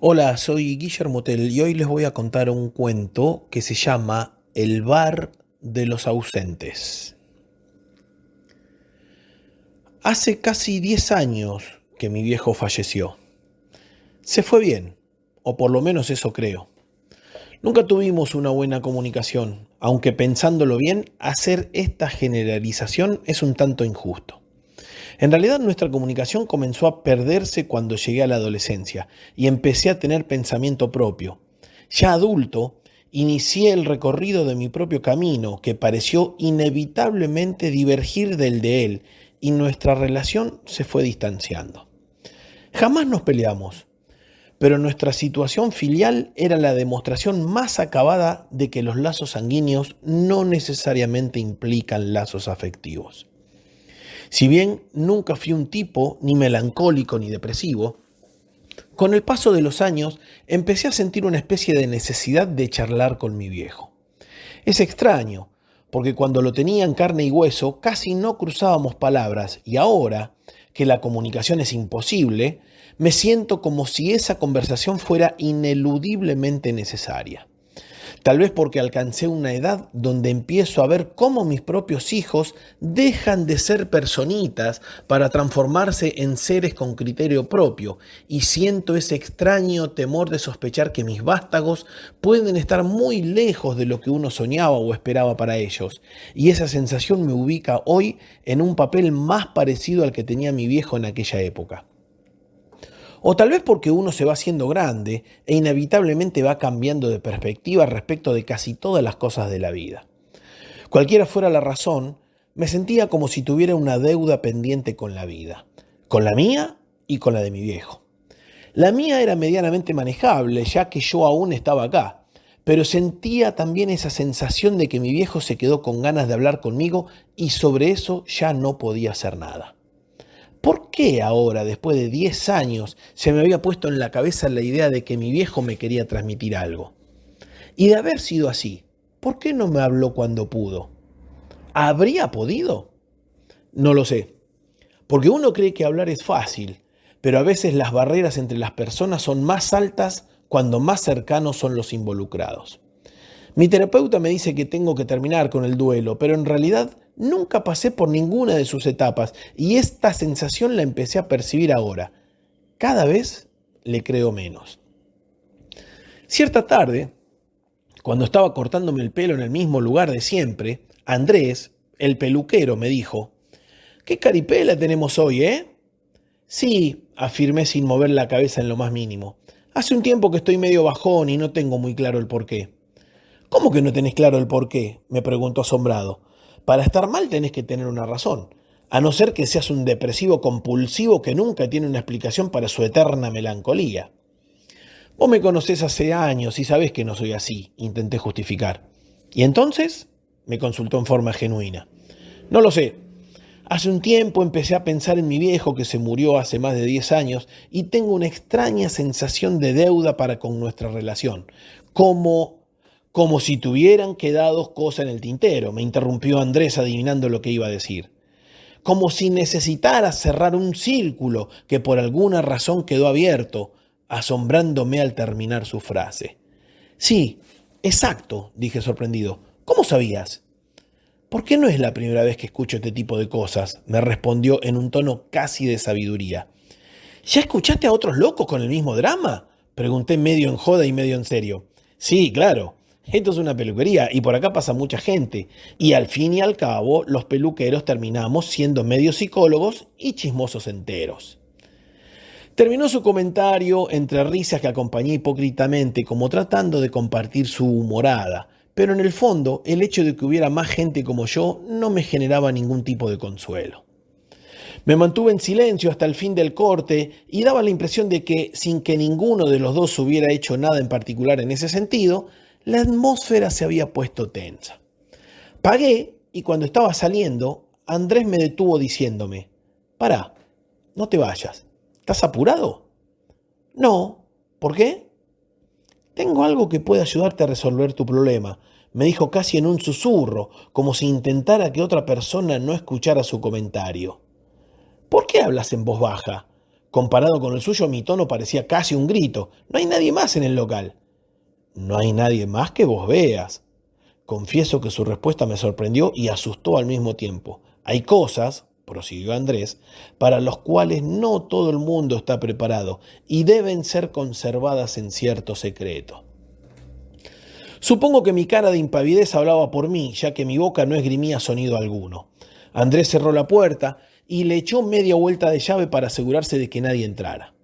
Hola, soy Guillermo Tell y hoy les voy a contar un cuento que se llama El bar de los ausentes. Hace casi 10 años que mi viejo falleció. Se fue bien, o por lo menos eso creo. Nunca tuvimos una buena comunicación, aunque pensándolo bien, hacer esta generalización es un tanto injusto. En realidad nuestra comunicación comenzó a perderse cuando llegué a la adolescencia y empecé a tener pensamiento propio. Ya adulto, inicié el recorrido de mi propio camino que pareció inevitablemente divergir del de él y nuestra relación se fue distanciando. Jamás nos peleamos, pero nuestra situación filial era la demostración más acabada de que los lazos sanguíneos no necesariamente implican lazos afectivos. Si bien nunca fui un tipo ni melancólico ni depresivo, con el paso de los años empecé a sentir una especie de necesidad de charlar con mi viejo. Es extraño, porque cuando lo tenía en carne y hueso casi no cruzábamos palabras y ahora, que la comunicación es imposible, me siento como si esa conversación fuera ineludiblemente necesaria. Tal vez porque alcancé una edad donde empiezo a ver cómo mis propios hijos dejan de ser personitas para transformarse en seres con criterio propio y siento ese extraño temor de sospechar que mis vástagos pueden estar muy lejos de lo que uno soñaba o esperaba para ellos. Y esa sensación me ubica hoy en un papel más parecido al que tenía mi viejo en aquella época. O tal vez porque uno se va haciendo grande e inevitablemente va cambiando de perspectiva respecto de casi todas las cosas de la vida. Cualquiera fuera la razón, me sentía como si tuviera una deuda pendiente con la vida, con la mía y con la de mi viejo. La mía era medianamente manejable, ya que yo aún estaba acá, pero sentía también esa sensación de que mi viejo se quedó con ganas de hablar conmigo y sobre eso ya no podía hacer nada. ¿Por qué ahora, después de 10 años, se me había puesto en la cabeza la idea de que mi viejo me quería transmitir algo? Y de haber sido así, ¿por qué no me habló cuando pudo? ¿Habría podido? No lo sé, porque uno cree que hablar es fácil, pero a veces las barreras entre las personas son más altas cuando más cercanos son los involucrados. Mi terapeuta me dice que tengo que terminar con el duelo, pero en realidad nunca pasé por ninguna de sus etapas y esta sensación la empecé a percibir ahora. Cada vez le creo menos. Cierta tarde, cuando estaba cortándome el pelo en el mismo lugar de siempre, Andrés, el peluquero, me dijo: «¿Qué caripela tenemos hoy, eh?» «Sí», afirmé sin mover la cabeza en lo más mínimo. «Hace un tiempo que estoy medio bajón y no tengo muy claro el porqué». «¿Cómo que no tenés claro el porqué?», me preguntó asombrado. «Para estar mal tenés que tener una razón, a no ser que seas un depresivo compulsivo que nunca tiene una explicación para su eterna melancolía». «Vos me conocés hace años y sabés que no soy así», intenté justificar. «¿Y entonces?», me consultó en forma genuina. «No lo sé. Hace un tiempo empecé a pensar en mi viejo que se murió hace más de 10 años y tengo una extraña sensación de deuda para con nuestra relación, como si tuvieran quedado cosas en el tintero», me interrumpió Andrés adivinando lo que iba a decir. «Como si necesitara cerrar un círculo que por alguna razón quedó abierto», asombrándome al terminar su frase. «Sí, exacto», dije sorprendido. «¿Cómo sabías?» «¿Por qué no es la primera vez que escucho este tipo de cosas?», me respondió en un tono casi de sabiduría. «¿Ya escuchaste a otros locos con el mismo drama?», pregunté medio en joda y medio en serio. «Sí, claro. Esto es una peluquería y por acá pasa mucha gente. Y al fin y al cabo, los peluqueros terminamos siendo medio psicólogos y chismosos enteros». Terminó su comentario entre risas que acompañé hipócritamente, como tratando de compartir su humorada, pero en el fondo el hecho de que hubiera más gente como yo no me generaba ningún tipo de consuelo. Me mantuve en silencio hasta el fin del corte y daba la impresión de que, sin que ninguno de los dos hubiera hecho nada en particular en ese sentido, la atmósfera se había puesto tensa. Pagué y cuando estaba saliendo, Andrés me detuvo diciéndome: «Pará, no te vayas. ¿Estás apurado?» «No. ¿Por qué?» «Tengo algo que puede ayudarte a resolver tu problema», me dijo casi en un susurro, como si intentara que otra persona no escuchara su comentario. «¿Por qué hablas en voz baja? Comparado con el suyo, mi tono parecía casi un grito. No hay nadie más en el local. No hay nadie más que vos veas. Confieso que su respuesta me sorprendió y asustó al mismo tiempo. Hay cosas, prosiguió Andrés, para las cuales no todo el mundo está preparado y deben ser conservadas en cierto secreto. Supongo que mi cara de impavidez hablaba por mí, ya que mi boca no esgrimía sonido alguno. Andrés cerró la puerta y le echó media vuelta de llave para asegurarse de que nadie entrara.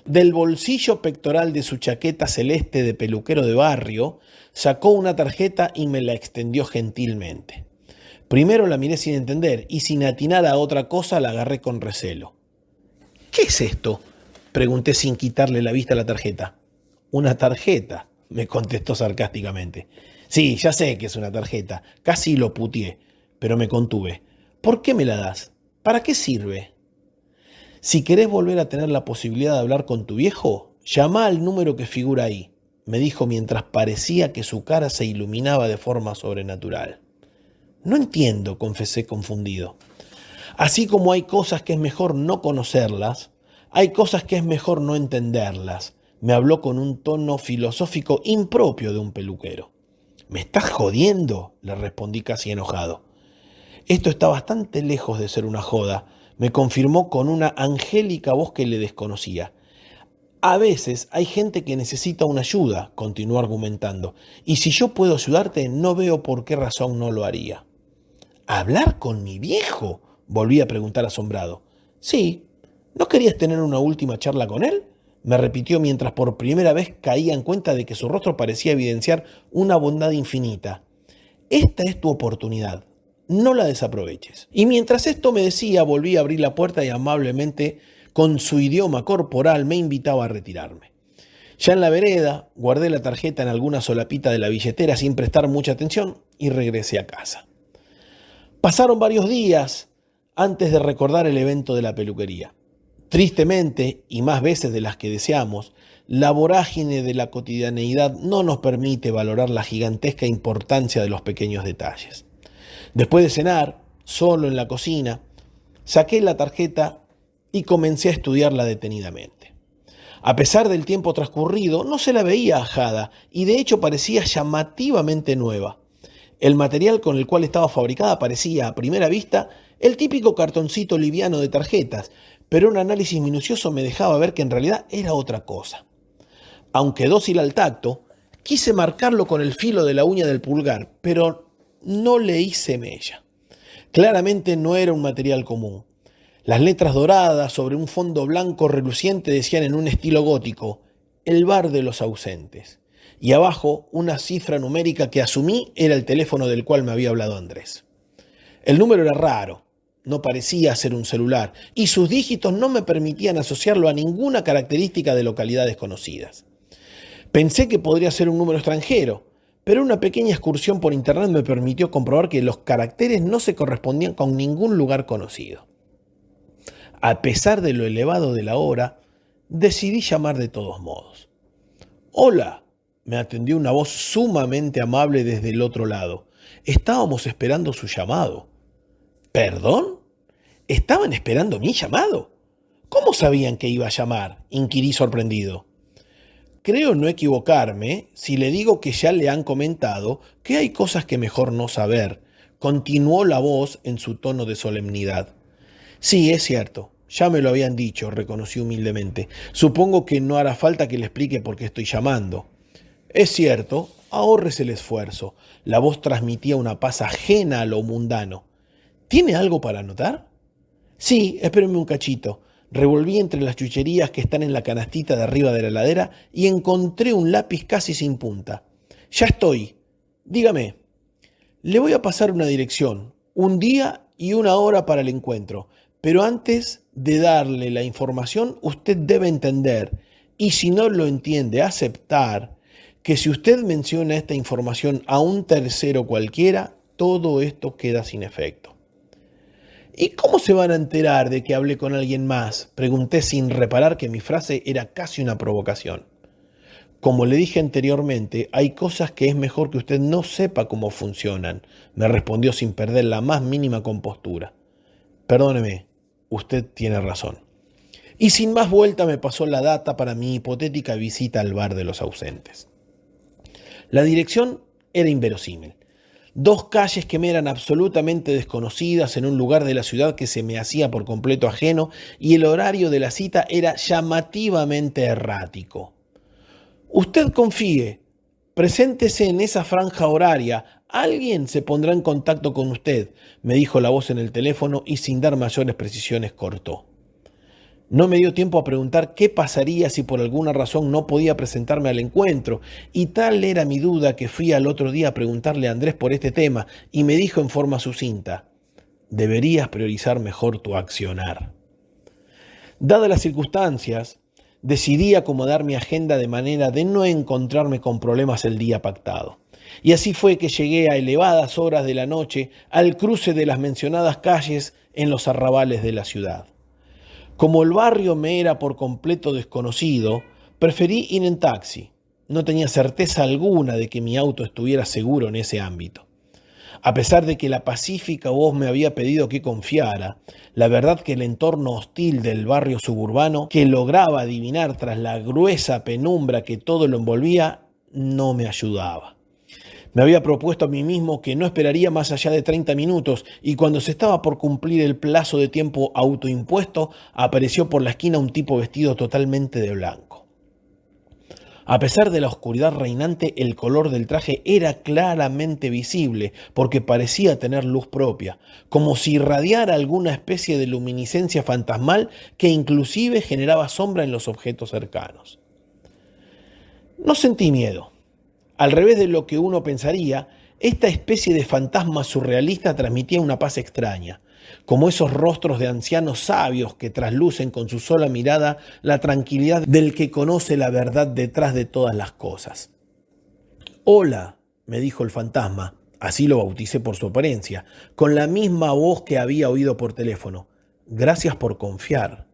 Del bolsillo pectoral de su chaqueta celeste de peluquero de barrio, sacó una tarjeta y me la extendió gentilmente. Primero la miré sin entender y sin atinar a otra cosa la agarré con recelo. ¿Qué es esto?, pregunté sin quitarle la vista a la tarjeta. Una tarjeta, me contestó sarcásticamente. Sí, ya sé que es una tarjeta, casi lo puteé, pero me contuve. ¿Por qué me la das? ¿Para qué sirve? Si querés volver a tener la posibilidad de hablar con tu viejo, llama al número que figura ahí, me dijo mientras parecía que su cara se iluminaba de forma sobrenatural. No entiendo, confesé confundido. Así como hay cosas que es mejor no conocerlas, hay cosas que es mejor no entenderlas. Me habló con un tono filosófico impropio de un peluquero. ¿Me estás jodiendo?, le respondí casi enojado. Esto está bastante lejos de ser una joda, me confirmó con una angélica voz que le desconocía. A veces hay gente que necesita una ayuda, continuó argumentando, y si yo puedo ayudarte, no veo por qué razón no lo haría. ¿Hablar con mi viejo?, volví a preguntar asombrado. Sí, ¿no querías tener una última charla con él?, me repitió mientras por primera vez caía en cuenta de que su rostro parecía evidenciar una bondad infinita. Esta es tu oportunidad. No la desaproveches. Y mientras esto me decía, volví a abrir la puerta y amablemente, con su idioma corporal, me invitaba a retirarme. Ya en la vereda, guardé la tarjeta en alguna solapita de la billetera sin prestar mucha atención y regresé a casa. Pasaron varios días antes de recordar el evento de la peluquería. Tristemente, y más veces de las que deseamos, la vorágine de la cotidianeidad no nos permite valorar la gigantesca importancia de los pequeños detalles. Después de cenar, solo en la cocina, saqué la tarjeta y comencé a estudiarla detenidamente. A pesar del tiempo transcurrido, no se la veía ajada y de hecho parecía llamativamente nueva. El material con el cual estaba fabricada parecía, a primera vista, el típico cartoncito liviano de tarjetas, pero un análisis minucioso me dejaba ver que en realidad era otra cosa. Aunque dócil al tacto, quise marcarlo con el filo de la uña del pulgar, pero no le hice mella. Claramente no era un material común. Las letras doradas sobre un fondo blanco reluciente decían en un estilo gótico, el bar de los ausentes. Y abajo una cifra numérica que asumí era el teléfono del cual me había hablado Andrés. El número era raro, no parecía ser un celular, y sus dígitos no me permitían asociarlo a ninguna característica de localidades conocidas. Pensé que podría ser un número extranjero, pero una pequeña excursión por internet me permitió comprobar que los caracteres no se correspondían con ningún lugar conocido. A pesar de lo elevado de la hora, decidí llamar de todos modos. «Hola», me atendió una voz sumamente amable desde el otro lado. Estábamos esperando su llamado. ¿Perdón? ¿Estaban esperando mi llamado? ¿Cómo sabían que iba a llamar?, inquirí sorprendido. Creo no equivocarme si le digo que ya le han comentado que hay cosas que mejor no saber, continuó la voz en su tono de solemnidad. Sí, es cierto, ya me lo habían dicho, reconocí humildemente. Supongo que no hará falta que le explique por qué estoy llamando. Es cierto, ahórrese el esfuerzo. La voz transmitía una paz ajena a lo mundano. ¿Tiene algo para anotar? Sí, espéreme un cachito. Revolví entre las chucherías que están en la canastita de arriba de la heladera y encontré un lápiz casi sin punta. Ya estoy. Dígame. Le voy a pasar una dirección, un día y una hora para el encuentro, pero antes de darle la información usted debe entender, y si no lo entiende, aceptar, que si usted menciona esta información a un tercero cualquiera, todo esto queda sin efecto. ¿Y cómo se van a enterar de que hablé con alguien más?, pregunté sin reparar que mi frase era casi una provocación. Como le dije anteriormente, hay cosas que es mejor que usted no sepa cómo funcionan, me respondió sin perder la más mínima compostura. Perdóneme, usted tiene razón. Y sin más vuelta me pasó la data para mi hipotética visita al bar de los ausentes. La dirección era inverosímil. 2 calles que me eran absolutamente desconocidas en un lugar de la ciudad que se me hacía por completo ajeno, y el horario de la cita era llamativamente errático. Usted confíe, preséntese en esa franja horaria, alguien se pondrá en contacto con usted, me dijo la voz en el teléfono y sin dar mayores precisiones cortó. No me dio tiempo a preguntar qué pasaría si por alguna razón no podía presentarme al encuentro, y tal era mi duda que fui al otro día a preguntarle a Andrés por este tema, y me dijo en forma sucinta: deberías priorizar mejor tu accionar. Dadas las circunstancias, decidí acomodar mi agenda de manera de no encontrarme con problemas el día pactado. Y así fue que llegué a elevadas horas de la noche al cruce de las mencionadas calles en los arrabales de la ciudad. Como el barrio me era por completo desconocido, preferí ir en taxi. No tenía certeza alguna de que mi auto estuviera seguro en ese ámbito. A pesar de que la pacífica voz me había pedido que confiara, la verdad que el entorno hostil del barrio suburbano, que lograba adivinar tras la gruesa penumbra que todo lo envolvía, no me ayudaba. Me había propuesto a mí mismo que no esperaría más allá de 30 minutos, y cuando se estaba por cumplir el plazo de tiempo autoimpuesto, apareció por la esquina un tipo vestido totalmente de blanco. A pesar de la oscuridad reinante, el color del traje era claramente visible, porque parecía tener luz propia, como si irradiara alguna especie de luminiscencia fantasmal que inclusive generaba sombra en los objetos cercanos. No sentí miedo. Al revés de lo que uno pensaría, esta especie de fantasma surrealista transmitía una paz extraña, como esos rostros de ancianos sabios que traslucen con su sola mirada la tranquilidad del que conoce la verdad detrás de todas las cosas. Hola, me dijo el fantasma, así lo bauticé por su apariencia, con la misma voz que había oído por teléfono. Gracias por confiar.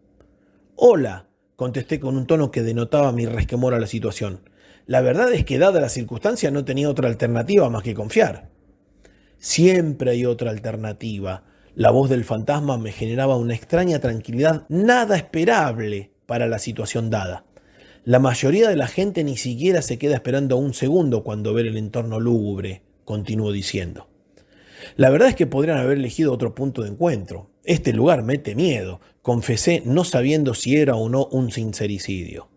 Hola, contesté con un tono que denotaba mi resquemor a la situación. La verdad es que, dada la circunstancia, no tenía otra alternativa más que confiar. Siempre hay otra alternativa. La voz del fantasma me generaba una extraña tranquilidad nada esperable para la situación dada. La mayoría de la gente ni siquiera se queda esperando un segundo cuando ve el entorno lúgubre, continuó diciendo. La verdad es que podrían haber elegido otro punto de encuentro. Este lugar mete miedo, confesé, no sabiendo si era o no un sincericidio.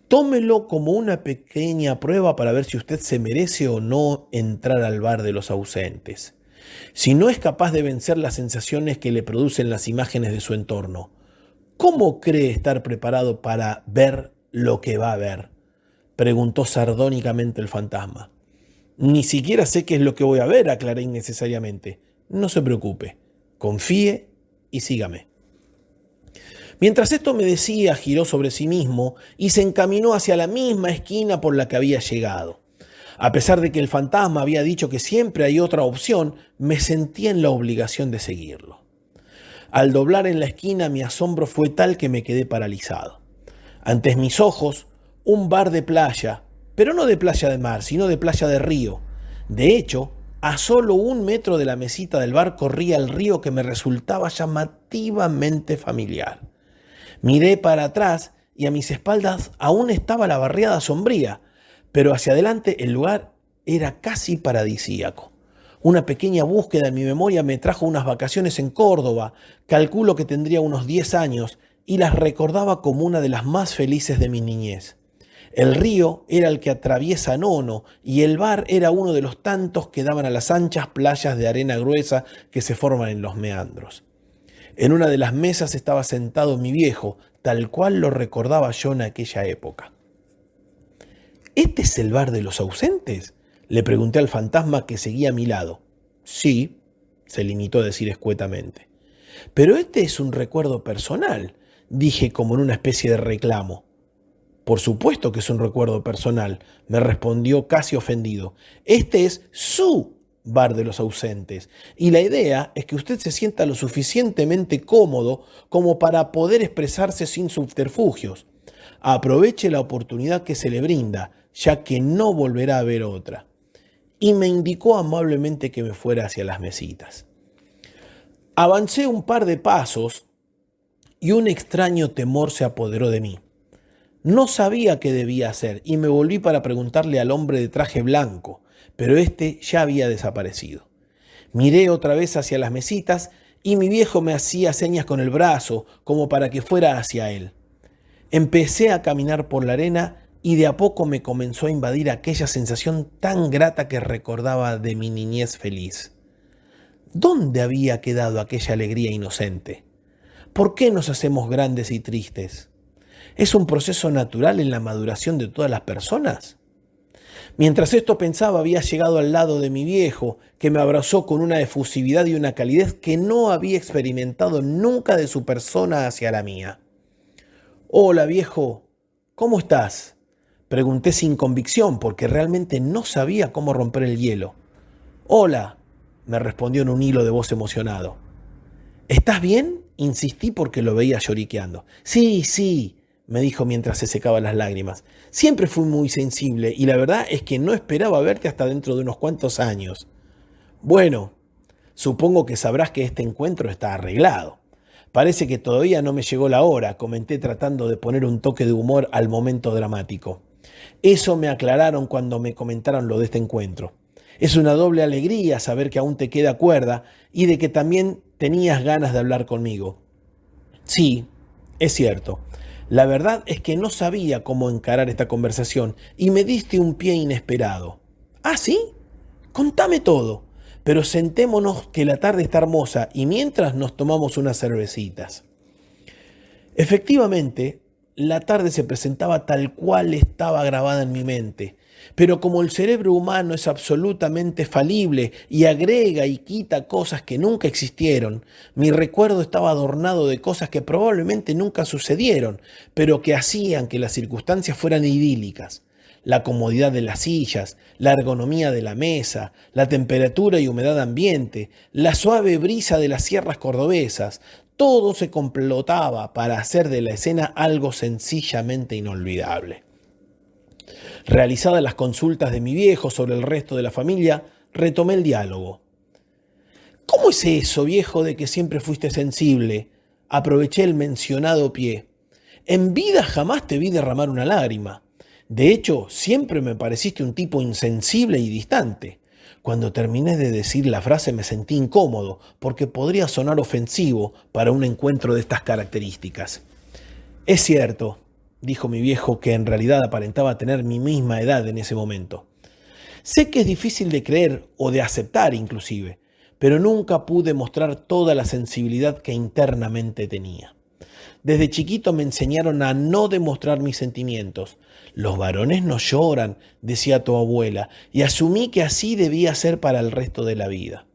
Tómelo como una pequeña prueba para ver si usted se merece o no entrar al bar de los ausentes. Si no es capaz de vencer las sensaciones que le producen las imágenes de su entorno, ¿cómo cree estar preparado para ver lo que va a ver?, preguntó sardónicamente el fantasma. Ni siquiera sé qué es lo que voy a ver, aclaré innecesariamente. No se preocupe, confíe y sígame. Mientras esto me decía, giró sobre sí mismo y se encaminó hacia la misma esquina por la que había llegado. A pesar de que el fantasma había dicho que siempre hay otra opción, me sentía en la obligación de seguirlo. Al doblar en la esquina, mi asombro fue tal que me quedé paralizado. Ante mis ojos, un bar de playa, pero no de playa de mar, sino de playa de río. De hecho, a solo 1 metro de la mesita del bar corría el río que me resultaba llamativamente familiar. Miré para atrás y a mis espaldas aún estaba la barriada sombría, pero hacia adelante el lugar era casi paradisíaco. Una pequeña búsqueda en mi memoria me trajo unas vacaciones en Córdoba, calculo que tendría unos 10 años, y las recordaba como una de las más felices de mi niñez. El río era el que atraviesa Nono y el bar era uno de los tantos que daban a las anchas playas de arena gruesa que se forman en los meandros. En una de las mesas estaba sentado mi viejo, tal cual lo recordaba yo en aquella época. ¿Este es el bar de los ausentes?, le pregunté al fantasma que seguía a mi lado. Sí, se limitó a decir escuetamente. Pero este es un recuerdo personal, dije como en una especie de reclamo. Por supuesto que es un recuerdo personal, me respondió casi ofendido. Este es su bar de los ausentes, y la idea es que usted se sienta lo suficientemente cómodo como para poder expresarse sin subterfugios. Aproveche la oportunidad que se le brinda, ya que no volverá a haber otra. Y me indicó amablemente que me fuera hacia las mesitas. Avancé un par de pasos y un extraño temor se apoderó de mí. No sabía qué debía hacer y me volví para preguntarle al hombre de traje blanco, pero éste ya había desaparecido. Miré otra vez hacia las mesitas y mi viejo me hacía señas con el brazo como para que fuera hacia él. Empecé a caminar por la arena y de a poco me comenzó a invadir aquella sensación tan grata que recordaba de mi niñez feliz. ¿Dónde había quedado aquella alegría inocente? ¿Por qué nos hacemos grandes y tristes? ¿Es un proceso natural en la maduración de todas las personas? Mientras esto pensaba, había llegado al lado de mi viejo, que me abrazó con una efusividad y una calidez que no había experimentado nunca de su persona hacia la mía. «Hola, viejo, ¿cómo estás?», pregunté sin convicción, porque realmente no sabía cómo romper el hielo. «Hola», me respondió en un hilo de voz emocionado. «¿Estás bien?», insistí porque lo veía lloriqueando. Sí, me dijo mientras se secaba las lágrimas. «Siempre fui muy sensible y la verdad es que no esperaba verte hasta dentro de unos cuantos años». «Bueno, supongo que sabrás que este encuentro está arreglado. Parece que todavía no me llegó la hora», comenté tratando de poner un toque de humor al momento dramático. «Eso me aclararon cuando me comentaron lo de este encuentro. Es una doble alegría saber que aún te queda cuerda y de que también tenías ganas de hablar conmigo». «Sí, es cierto. La verdad es que no sabía cómo encarar esta conversación y me diste un pie inesperado». «¿Ah, sí? Contame todo. Pero sentémonos que la tarde está hermosa y mientras nos tomamos unas cervecitas». Efectivamente, la tarde se presentaba tal cual estaba grabada en mi mente. Pero como el cerebro humano es absolutamente falible y agrega y quita cosas que nunca existieron, mi recuerdo estaba adornado de cosas que probablemente nunca sucedieron, pero que hacían que las circunstancias fueran idílicas. La comodidad de las sillas, la ergonomía de la mesa, la temperatura y humedad ambiente, la suave brisa de las sierras cordobesas, todo se complotaba para hacer de la escena algo sencillamente inolvidable. Realizadas las consultas de mi viejo sobre el resto de la familia, retomé el diálogo. «¿Cómo es eso, viejo, de que siempre fuiste sensible?», aproveché el mencionado pie. «En vida jamás te vi derramar una lágrima. De hecho, siempre me pareciste un tipo insensible y distante». Cuando terminé de decir la frase me sentí incómodo, porque podría sonar ofensivo para un encuentro de estas características. «Es cierto», dijo mi viejo, que en realidad aparentaba tener mi misma edad en ese momento. «Sé que es difícil de creer o de aceptar inclusive, pero nunca pude mostrar toda la sensibilidad que internamente tenía. Desde chiquito me enseñaron a no demostrar mis sentimientos. Los varones no lloran, decía tu abuela, y asumí que así debía ser para el resto de la vida.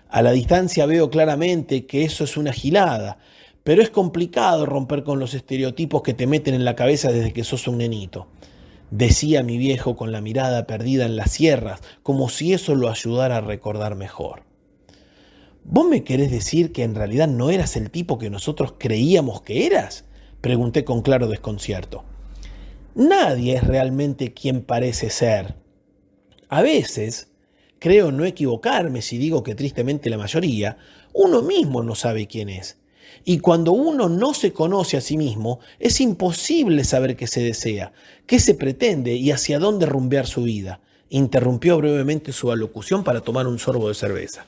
A la distancia veo claramente que eso es una gilada, pero es complicado romper con los estereotipos que te meten en la cabeza desde que sos un nenito», decía mi viejo con la mirada perdida en las sierras, como si eso lo ayudara a recordar mejor. «¿Vos me querés decir que en realidad no eras el tipo que nosotros creíamos que eras?», pregunté con claro desconcierto. «Nadie es realmente quien parece ser. A veces, creo no equivocarme si digo que tristemente la mayoría, uno mismo no sabe quién es. Y cuando uno no se conoce a sí mismo, es imposible saber qué se desea, qué se pretende y hacia dónde rumbear su vida», interrumpió brevemente su alocución para tomar un sorbo de cerveza.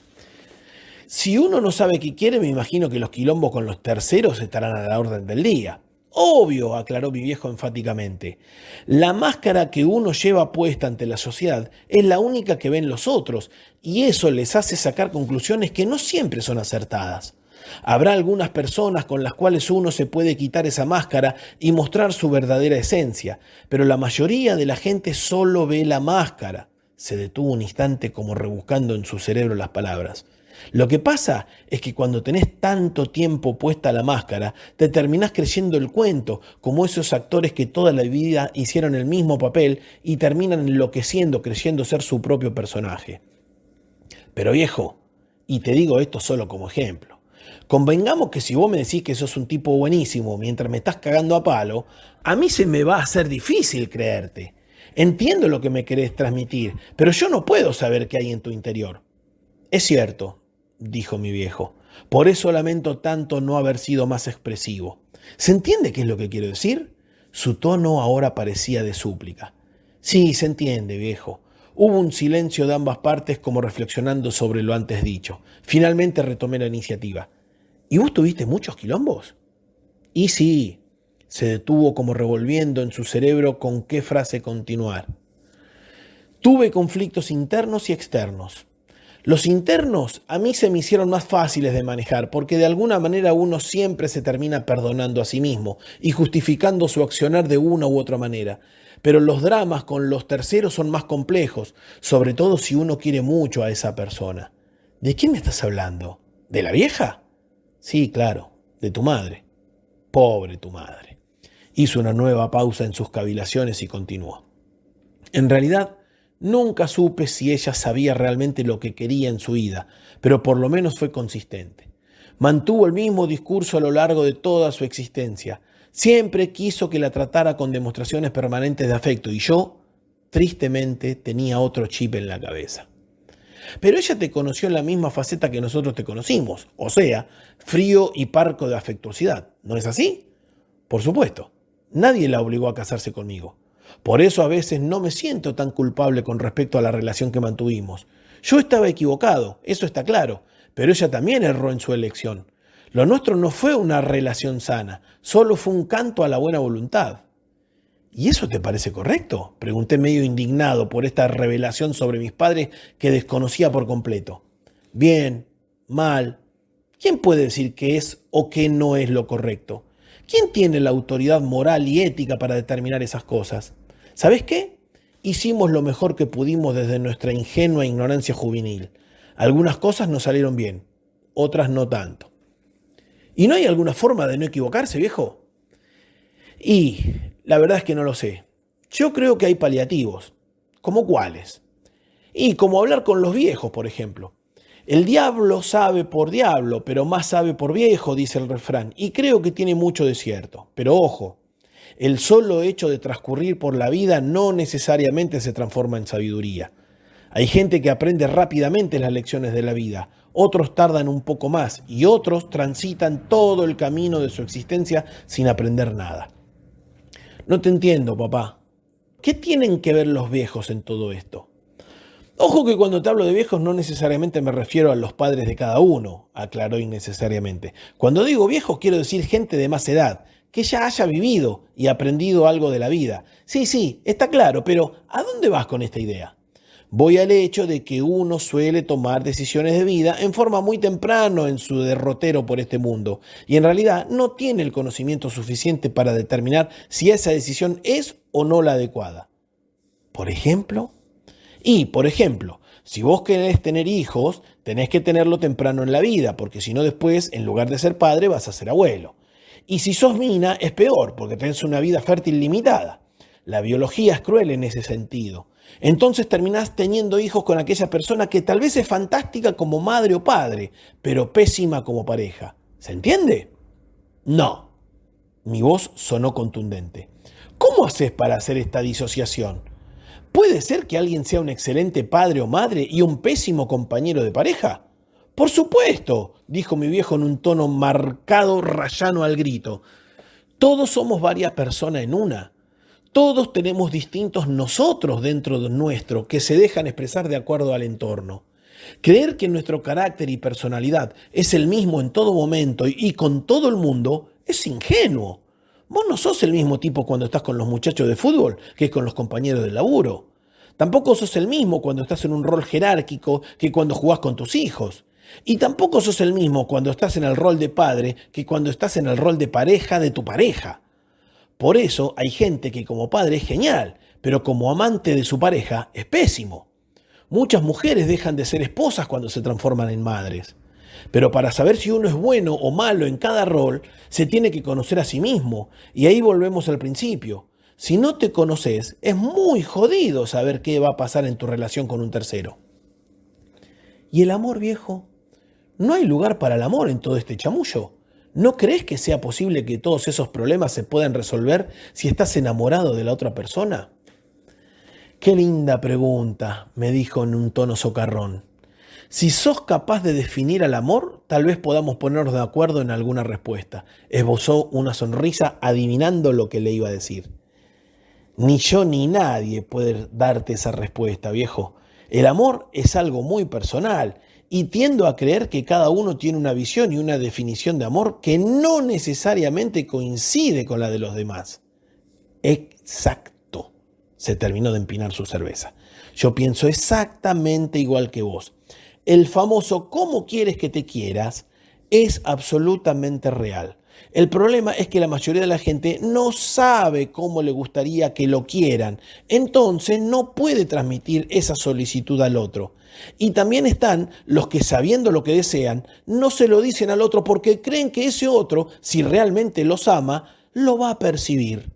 «Si uno no sabe qué quiere, me imagino que los quilombos con los terceros estarán a la orden del día». «Obvio», aclaró mi viejo enfáticamente. «La máscara que uno lleva puesta ante la sociedad es la única que ven los otros, y eso les hace sacar conclusiones que no siempre son acertadas. Habrá algunas personas con las cuales uno se puede quitar esa máscara y mostrar su verdadera esencia, pero la mayoría de la gente solo ve la máscara». Se detuvo un instante como rebuscando en su cerebro las palabras. «Lo que pasa es que cuando tenés tanto tiempo puesta la máscara, te terminás creyendo el cuento, como esos actores que toda la vida hicieron el mismo papel y terminan enloqueciendo creyendo ser su propio personaje». «Pero viejo, y te digo esto solo como ejemplo, convengamos que si vos me decís que sos un tipo buenísimo mientras me estás cagando a palo, a mí se me va a hacer difícil creerte. Entiendo lo que me querés transmitir, pero yo no puedo saber qué hay en tu interior». «Es cierto», dijo mi viejo, Por eso lamento tanto no haber sido más expresivo. ¿Se entiende qué es lo que quiero decir? Su tono ahora parecía de súplica. Sí, se entiende, viejo. Hubo un silencio de ambas partes como reflexionando sobre lo antes dicho. Finalmente retomé la iniciativa. ¿Y vos tuviste muchos quilombos? Y sí, se detuvo como revolviendo en su cerebro con qué frase continuar. Tuve conflictos internos y externos. Los internos a mí se me hicieron más fáciles de manejar porque de alguna manera uno siempre se termina perdonando a sí mismo y justificando su accionar de una u otra manera. Pero los dramas con los terceros son más complejos, sobre todo si uno quiere mucho a esa persona. ¿De quién me estás hablando? ¿De la vieja? Sí, claro, de tu madre. Pobre tu madre. Hizo una nueva pausa en sus cavilaciones y continuó. En realidad, nunca supe si ella sabía realmente lo que quería en su vida, pero por lo menos fue consistente. Mantuvo el mismo discurso a lo largo de toda su existencia. Siempre quiso que la tratara con demostraciones permanentes de afecto y yo, tristemente, tenía otro chip en la cabeza. Pero ella te conoció en la misma faceta que nosotros te conocimos, o sea, frío y parco de afectuosidad. ¿No es así? Por supuesto. Nadie la obligó a casarse conmigo. Por eso a veces no me siento tan culpable con respecto a la relación que mantuvimos. Yo estaba equivocado, eso está claro, pero ella también erró en su elección. Lo nuestro no fue una relación sana, solo fue un canto a la buena voluntad. ¿Y eso te parece correcto? Pregunté medio indignado por esta revelación sobre mis padres que desconocía por completo. Bien, mal. ¿Quién puede decir qué es o qué no es lo correcto? ¿Quién tiene la autoridad moral y ética para determinar esas cosas? ¿Sabes qué? Hicimos lo mejor que pudimos desde nuestra ingenua ignorancia juvenil. Algunas cosas nos salieron bien, otras no tanto. ¿Y no hay alguna forma de no equivocarse, viejo? Y la verdad es que no lo sé. Yo creo que hay paliativos. ¿Cómo cuáles? Y como hablar con los viejos, por ejemplo. El diablo sabe por diablo, pero más sabe por viejo, dice el refrán, y creo que tiene mucho de cierto. Pero ojo, el solo hecho de transcurrir por la vida no necesariamente se transforma en sabiduría. Hay gente que aprende rápidamente las lecciones de la vida, otros tardan un poco más y otros transitan todo el camino de su existencia sin aprender nada. No te entiendo, papá. ¿Qué tienen que ver los viejos en todo esto? Ojo que cuando te hablo de viejos no necesariamente me refiero a los padres de cada uno, aclaró innecesariamente. Cuando digo viejos quiero decir gente de más edad, que ya haya vivido y aprendido algo de la vida. Sí, está claro, pero ¿a dónde vas con esta idea? Voy al hecho de que uno suele tomar decisiones de vida en forma muy temprano en su derrotero por este mundo y en realidad no tiene el conocimiento suficiente para determinar si esa decisión es o no la adecuada. Por ejemplo, si vos querés tener hijos, tenés que tenerlo temprano en la vida, porque si no después, en lugar de ser padre, vas a ser abuelo. Y si sos mina, es peor, porque tenés una vida fértil limitada. La biología es cruel en ese sentido. Entonces terminás teniendo hijos con aquella persona que tal vez es fantástica como madre o padre, pero pésima como pareja. ¿Se entiende? No. Mi voz sonó contundente. ¿Cómo haces para hacer esta disociación? ¿Puede ser que alguien sea un excelente padre o madre y un pésimo compañero de pareja? Por supuesto, dijo mi viejo en un tono marcado rayano al grito. Todos somos varias personas en una. Todos tenemos distintos nosotros dentro de nuestro que se dejan expresar de acuerdo al entorno. Creer que nuestro carácter y personalidad es el mismo en todo momento y con todo el mundo es ingenuo. Vos no sos el mismo tipo cuando estás con los muchachos de fútbol que con los compañeros de laburo. Tampoco sos el mismo cuando estás en un rol jerárquico que cuando jugás con tus hijos. Y tampoco sos el mismo cuando estás en el rol de padre que cuando estás en el rol de pareja de tu pareja. Por eso hay gente que como padre es genial, pero como amante de su pareja es pésimo. Muchas mujeres dejan de ser esposas cuando se transforman en madres. Pero para saber si uno es bueno o malo en cada rol, se tiene que conocer a sí mismo. Y ahí volvemos al principio. Si no te conoces, es muy jodido saber qué va a pasar en tu relación con un tercero. ¿Y el amor, viejo? ¿No hay lugar para el amor en todo este chamullo? ¿No crees que sea posible que todos esos problemas se puedan resolver si estás enamorado de la otra persona? Qué linda pregunta, me dijo en un tono socarrón. Si sos capaz de definir al amor, tal vez podamos ponernos de acuerdo en alguna respuesta. Esbozó una sonrisa adivinando lo que le iba a decir. Ni yo ni nadie puede darte esa respuesta, viejo. El amor es algo muy personal y tiendo a creer que cada uno tiene una visión y una definición de amor que no necesariamente coincide con la de los demás. Exacto. Se terminó de empinar su cerveza. Yo pienso exactamente igual que vos. El famoso ¿cómo quieres que te quieras? Es absolutamente real. El problema es que la mayoría de la gente no sabe cómo le gustaría que lo quieran, entonces no puede transmitir esa solicitud al otro. Y también están los que, sabiendo lo que desean, no se lo dicen al otro porque creen que ese otro, si realmente los ama, lo va a percibir.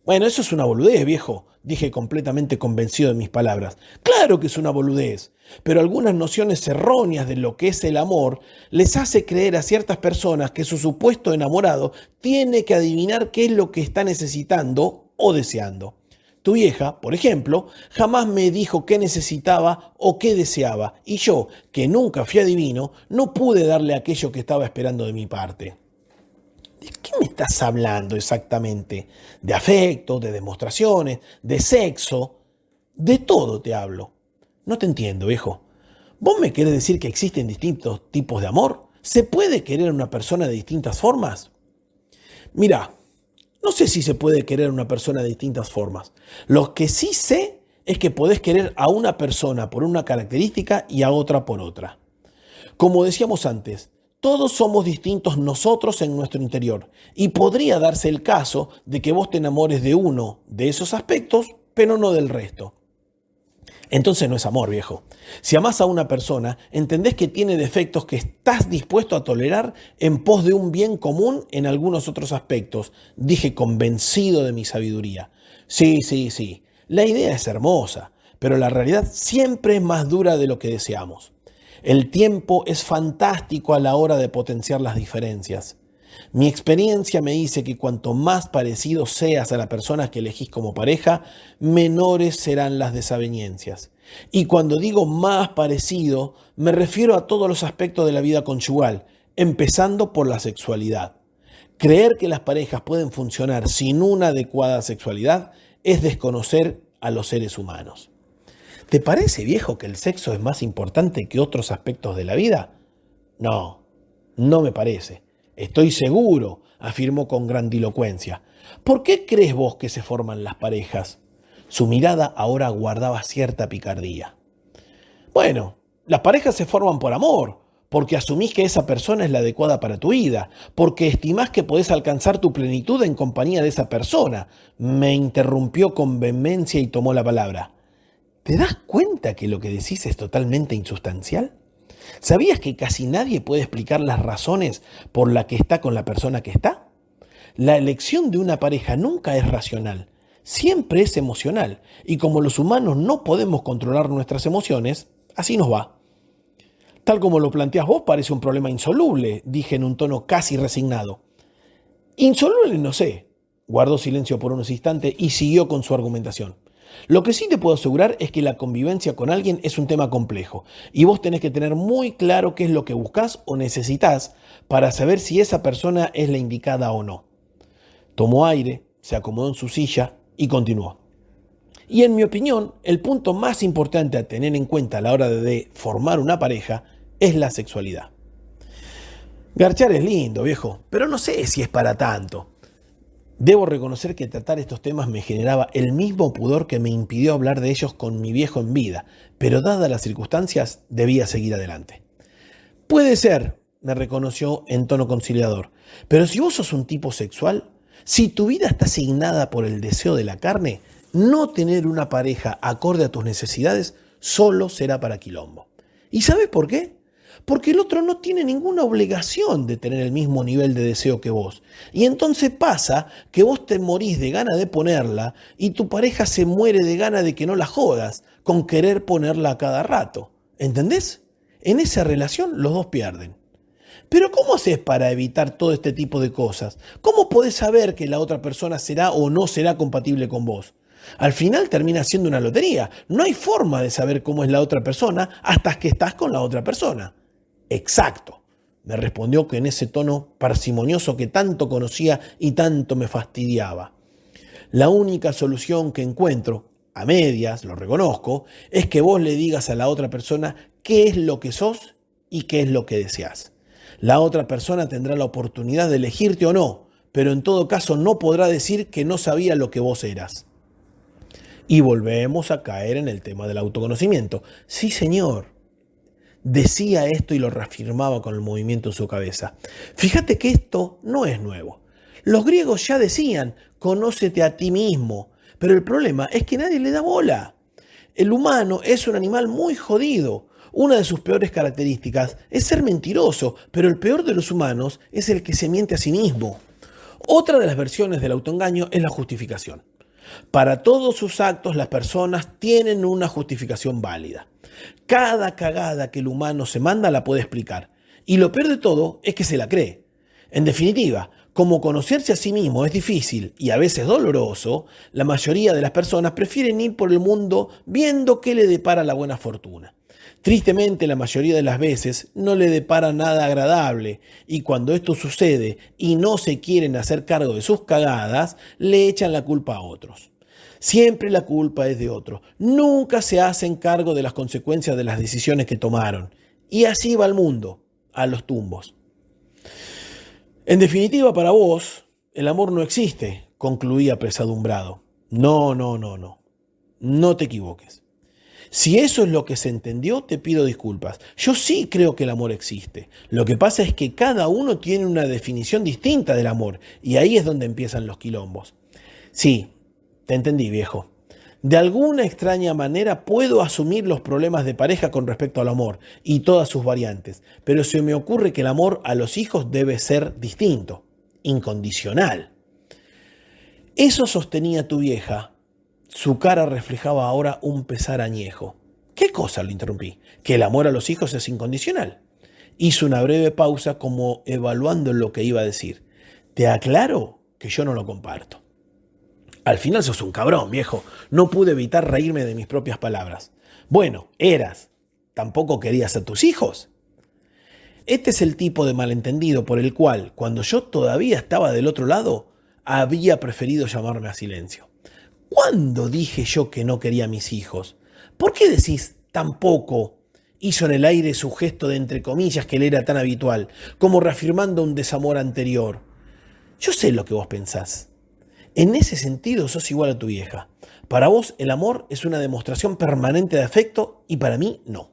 Bueno, eso es una boludez, viejo, dije completamente convencido de mis palabras. Claro que es una boludez, pero algunas nociones erróneas de lo que es el amor les hace creer a ciertas personas que su supuesto enamorado tiene que adivinar qué es lo que está necesitando o deseando. Tu vieja, por ejemplo, jamás me dijo qué necesitaba o qué deseaba, y yo, que nunca fui adivino, no pude darle aquello que estaba esperando de mi parte. ¿De qué me estás hablando exactamente? ¿De afecto, de demostraciones, de sexo? De todo te hablo. No te entiendo, viejo. ¿Vos me querés decir que existen distintos tipos de amor? ¿Se puede querer a una persona de distintas formas? Mirá, no sé si se puede querer a una persona de distintas formas. Lo que sí sé es que podés querer a una persona por una característica y a otra por otra. Como decíamos antes, todos somos distintos nosotros en nuestro interior y podría darse el caso de que vos te enamores de uno de esos aspectos, pero no del resto. Entonces no es amor, viejo. Si amás a una persona, entendés que tiene defectos que estás dispuesto a tolerar en pos de un bien común en algunos otros aspectos. Dije convencido de mi sabiduría. Sí. La idea es hermosa, pero la realidad siempre es más dura de lo que deseamos. El tiempo es fantástico a la hora de potenciar las diferencias. Mi experiencia me dice que cuanto más parecido seas a la persona que elegís como pareja, menores serán las desavenencias. Y cuando digo más parecido, me refiero a todos los aspectos de la vida conyugal, empezando por la sexualidad. Creer que las parejas pueden funcionar sin una adecuada sexualidad es desconocer a los seres humanos. ¿Te parece, viejo, que el sexo es más importante que otros aspectos de la vida? No, no me parece. Estoy seguro, afirmó con grandilocuencia. ¿Por qué crees vos que se forman las parejas? Su mirada ahora guardaba cierta picardía. Bueno, las parejas se forman por amor, porque asumís que esa persona es la adecuada para tu vida, porque estimás que podés alcanzar tu plenitud en compañía de esa persona. Me interrumpió con vehemencia y tomó la palabra. ¿Te das cuenta que lo que decís es totalmente insustancial? ¿Sabías que casi nadie puede explicar las razones por las que está con la persona que está? La elección de una pareja nunca es racional, siempre es emocional, y como los humanos no podemos controlar nuestras emociones, así nos va. Tal como lo planteás vos parece un problema insoluble, dije en un tono casi resignado. Insoluble no sé. Guardó silencio por unos instantes y siguió con su argumentación. Lo que sí te puedo asegurar es que la convivencia con alguien es un tema complejo y vos tenés que tener muy claro qué es lo que buscás o necesitas para saber si esa persona es la indicada o no. Tomó aire, se acomodó en su silla y continuó. Y en mi opinión, el punto más importante a tener en cuenta a la hora de formar una pareja es la sexualidad. Garchar es lindo, viejo, pero no sé si es para tanto. Debo reconocer que tratar estos temas me generaba el mismo pudor que me impidió hablar de ellos con mi viejo en vida, pero dadas las circunstancias debía seguir adelante. Puede ser, me reconoció en tono conciliador, pero si vos sos un tipo sexual, si tu vida está asignada por el deseo de la carne, no tener una pareja acorde a tus necesidades solo será para quilombo. ¿Y sabes por qué? Porque el otro no tiene ninguna obligación de tener el mismo nivel de deseo que vos. Y entonces pasa que vos te morís de gana de ponerla y tu pareja se muere de gana de que no la jodas con querer ponerla a cada rato. ¿Entendés? En esa relación los dos pierden. Pero ¿cómo haces para evitar todo este tipo de cosas? ¿Cómo podés saber que la otra persona será o no será compatible con vos? Al final termina siendo una lotería. No hay forma de saber cómo es la otra persona hasta que estás con la otra persona. Exacto, me respondió en ese tono parsimonioso que tanto conocía y tanto me fastidiaba. La única solución que encuentro, a medias, lo reconozco, es que vos le digas a la otra persona qué es lo que sos y qué es lo que deseas. La otra persona tendrá la oportunidad de elegirte o no, pero en todo caso no podrá decir que no sabía lo que vos eras. Y volvemos a caer en el tema del autoconocimiento. Sí, señor. Decía esto y lo reafirmaba con el movimiento en su cabeza. Fíjate que esto no es nuevo. Los griegos ya decían, conócete a ti mismo, pero el problema es que nadie le da bola. El humano es un animal muy jodido. Una de sus peores características es ser mentiroso, pero el peor de los humanos es el que se miente a sí mismo. Otra de las versiones del autoengaño es la justificación. Para todos sus actos, las personas tienen una justificación válida. Cada cagada que el humano se manda la puede explicar. Y lo peor de todo es que se la cree. En definitiva, como conocerse a sí mismo es difícil y a veces doloroso, la mayoría de las personas prefieren ir por el mundo viendo qué le depara la buena fortuna. Tristemente, la mayoría de las veces no le depara nada agradable, y cuando esto sucede y no se quieren hacer cargo de sus cagadas, le echan la culpa a otros. Siempre la culpa es de otros. Nunca se hacen cargo de las consecuencias de las decisiones que tomaron. Y así va el mundo, a los tumbos. En definitiva, para vos, el amor no existe, concluía apesadumbrado. No. No te equivoques. Si eso es lo que se entendió, te pido disculpas. Yo sí creo que el amor existe. Lo que pasa es que cada uno tiene una definición distinta del amor, y ahí es donde empiezan los quilombos. Sí, te entendí, viejo. De alguna extraña manera puedo asumir los problemas de pareja con respecto al amor y todas sus variantes, pero se me ocurre que el amor a los hijos debe ser distinto, incondicional. Eso sostenía tu vieja. Su cara reflejaba ahora un pesar añejo. ¿Qué cosa? Lo interrumpí. Que el amor a los hijos es incondicional. Hizo una breve pausa como evaluando lo que iba a decir. Te aclaro que yo no lo comparto. Al final sos un cabrón, viejo. No pude evitar reírme de mis propias palabras. Bueno, eras. ¿Tampoco querías a tus hijos? Este es el tipo de malentendido por el cual, cuando yo todavía estaba del otro lado, había preferido llamarme a silencio. ¿Cuándo dije yo que no quería a mis hijos? ¿Por qué decís tampoco? Hizo en el aire su gesto de entre comillas que le era tan habitual, como reafirmando un desamor anterior. Yo sé lo que vos pensás. En ese sentido sos igual a tu vieja. Para vos el amor es una demostración permanente de afecto y para mí no.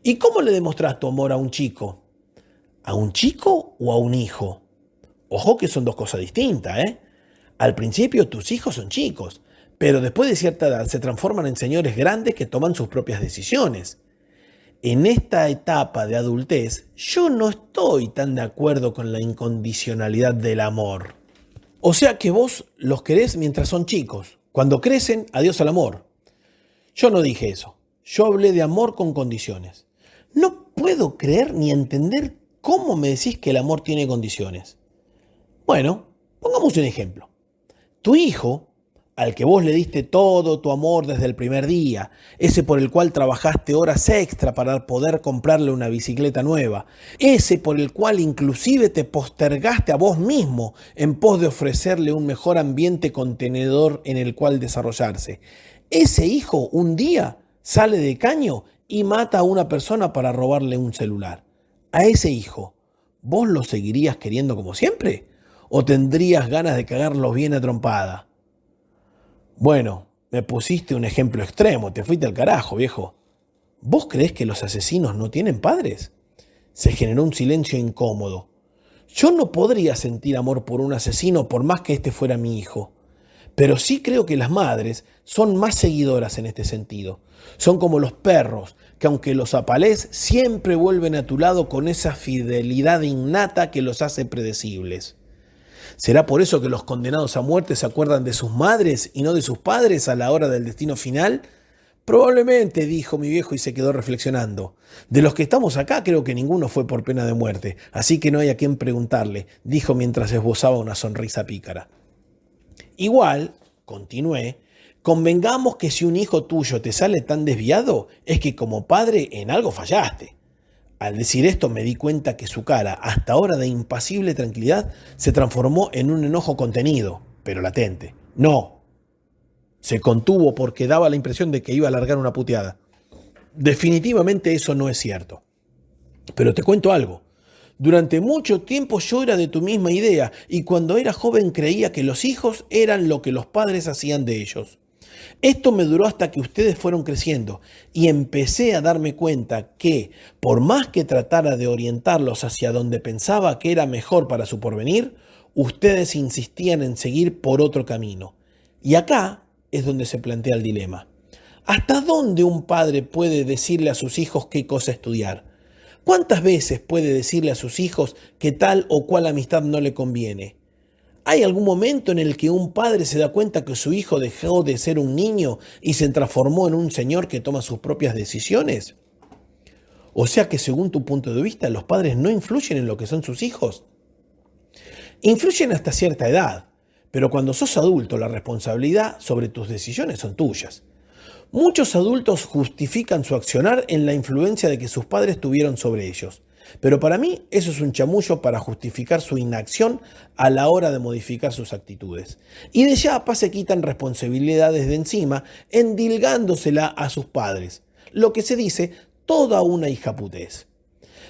¿Y cómo le demostrás tu amor a un chico? ¿A un chico o a un hijo? Ojo que son dos cosas distintas, ¿eh? Al principio tus hijos son chicos, pero después de cierta edad se transforman en señores grandes que toman sus propias decisiones. En esta etapa de adultez, yo no estoy tan de acuerdo con la incondicionalidad del amor. O sea que vos los querés mientras son chicos. Cuando crecen, adiós al amor. Yo no dije eso. Yo hablé de amor con condiciones. No puedo creer ni entender cómo me decís que el amor tiene condiciones. Bueno, pongamos un ejemplo. Tu hijo, al que vos le diste todo tu amor desde el primer día, ese por el cual trabajaste horas extra para poder comprarle una bicicleta nueva, ese por el cual inclusive te postergaste a vos mismo en pos de ofrecerle un mejor ambiente contenedor en el cual desarrollarse. Ese hijo un día sale de caño y mata a una persona para robarle un celular. A ese hijo, ¿vos lo seguirías queriendo como siempre? ¿O tendrías ganas de cagarlos bien a trompada? Bueno, me pusiste un ejemplo extremo, te fuiste al carajo, viejo. ¿Vos creés que los asesinos no tienen padres? Se generó un silencio incómodo. Yo no podría sentir amor por un asesino por más que este fuera mi hijo. Pero sí creo que las madres son más seguidoras en este sentido. Son como los perros, que aunque los apalés, siempre vuelven a tu lado con esa fidelidad innata que los hace predecibles. ¿Será por eso que los condenados a muerte se acuerdan de sus madres y no de sus padres a la hora del destino final? Probablemente, dijo mi viejo y se quedó reflexionando. De los que estamos acá, creo que ninguno fue por pena de muerte, así que no hay a quien preguntarle, dijo mientras esbozaba una sonrisa pícara. Igual, continué, Convengamos que si un hijo tuyo te sale tan desviado, es que como padre en algo fallaste. Al decir esto me di cuenta que su cara, hasta ahora de impasible tranquilidad, se transformó en un enojo contenido, pero latente. No, se contuvo porque daba la impresión de que iba a largar una puteada. Definitivamente eso no es cierto. Pero te cuento algo. Durante mucho tiempo yo era de tu misma idea y cuando era joven creía que los hijos eran lo que los padres hacían de ellos. Esto me duró hasta que ustedes fueron creciendo y empecé a darme cuenta que, por más que tratara de orientarlos hacia donde pensaba que era mejor para su porvenir, ustedes insistían en seguir por otro camino. Y acá es donde se plantea el dilema. ¿Hasta dónde un padre puede decirle a sus hijos qué cosa estudiar? ¿Cuántas veces puede decirle a sus hijos que tal o cual amistad no le conviene? ¿Hay algún momento en el que un padre se da cuenta que su hijo dejó de ser un niño y se transformó en un señor que toma sus propias decisiones? O sea que según tu punto de vista, los padres no influyen en lo que son sus hijos. Influyen hasta cierta edad, pero cuando sos adulto, la responsabilidad sobre tus decisiones son tuyas. Muchos adultos justifican su accionar en la influencia de que sus padres tuvieron sobre ellos. Pero para mí eso es un chamullo para justificar su inacción a la hora de modificar sus actitudes. Y de chapa se quitan responsabilidades de encima endilgándosela a sus padres. Lo que se dice toda una hijaputez.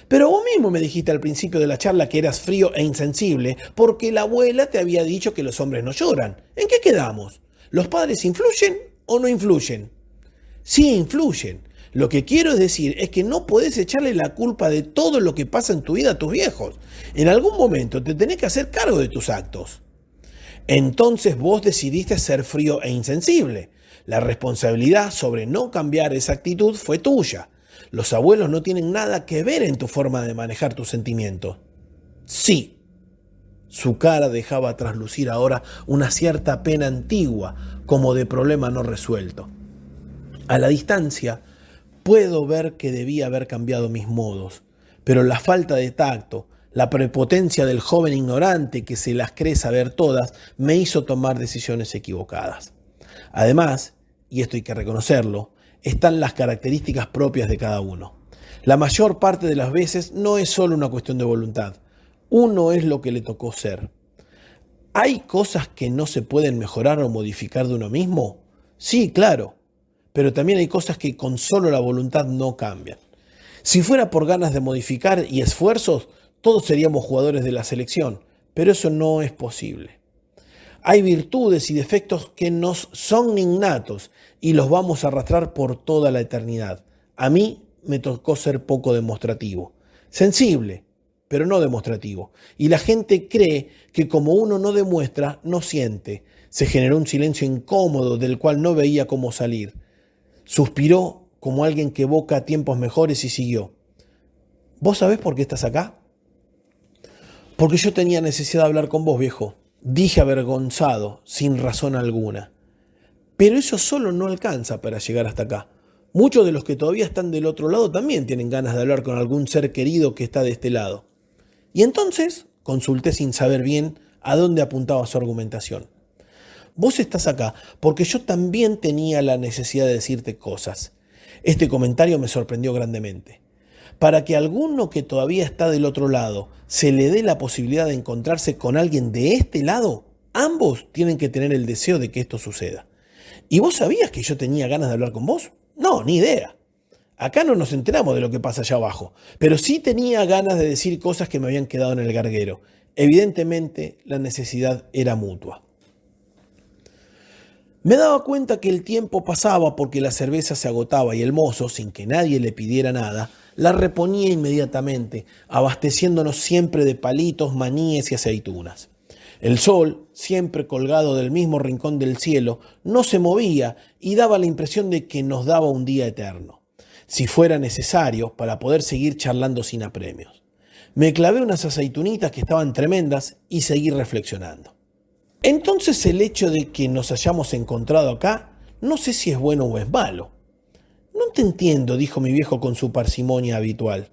Pero vos mismo me dijiste al principio de la charla que eras frío e insensible porque la abuela te había dicho que los hombres no lloran. ¿En qué quedamos? ¿Los padres influyen o no influyen? Sí, influyen. Lo que quiero decir es que no podés echarle la culpa de todo lo que pasa en tu vida a tus viejos. En algún momento te tenés que hacer cargo de tus actos. Entonces vos decidiste ser frío e insensible. La responsabilidad sobre no cambiar esa actitud fue tuya. Los abuelos no tienen nada que ver en tu forma de manejar tus sentimientos. Sí. Su cara dejaba traslucir ahora una cierta pena antigua, como de problema no resuelto. A la distancia, puedo ver que debía haber cambiado mis modos, pero la falta de tacto, la prepotencia del joven ignorante que se las cree saber todas, me hizo tomar decisiones equivocadas. Además, y esto hay que reconocerlo, están las características propias de cada uno. La mayor parte de las veces no es solo una cuestión de voluntad. Uno es lo que le tocó ser. ¿Hay cosas que no se pueden mejorar o modificar de uno mismo? Sí, claro. Pero también hay cosas que con solo la voluntad no cambian. Si fuera por ganas de modificar y esfuerzos, todos seríamos jugadores de la selección, pero eso no es posible. Hay virtudes y defectos que nos son innatos y los vamos a arrastrar por toda la eternidad. A mí me tocó ser poco demostrativo, sensible, pero no demostrativo. Y la gente cree que como uno no demuestra, no siente. Se generó un silencio incómodo del cual no veía cómo salir. Suspiró como alguien que evoca tiempos mejores y siguió. ¿Vos sabés por qué estás acá? Porque yo tenía necesidad de hablar con vos, viejo. Dije avergonzado, sin razón alguna. Pero eso solo no alcanza para llegar hasta acá. Muchos de los que todavía están del otro lado también tienen ganas de hablar con algún ser querido que está de este lado. Y entonces consulté sin saber bien a dónde apuntaba su argumentación. Vos estás acá porque yo también tenía la necesidad de decirte cosas. Este comentario me sorprendió grandemente. Para que a alguno que todavía está del otro lado se le dé la posibilidad de encontrarse con alguien de este lado, ambos tienen que tener el deseo de que esto suceda. ¿Y vos sabías que yo tenía ganas de hablar con vos? No, ni idea. Acá no nos enteramos de lo que pasa allá abajo, pero sí tenía ganas de decir cosas que me habían quedado en el garguero. Evidentemente, la necesidad era mutua. Me daba cuenta que el tiempo pasaba porque la cerveza se agotaba y el mozo, sin que nadie le pidiera nada, la reponía inmediatamente, abasteciéndonos siempre de palitos, maníes y aceitunas. El sol, siempre colgado del mismo rincón del cielo, no se movía y daba la impresión de que nos daba un día eterno, si fuera necesario para poder seguir charlando sin apremios. Me clavé unas aceitunitas que estaban tremendas y seguí reflexionando. Entonces el hecho de que nos hayamos encontrado acá, no sé si es bueno o es malo. No te entiendo, dijo mi viejo con su parsimonia habitual.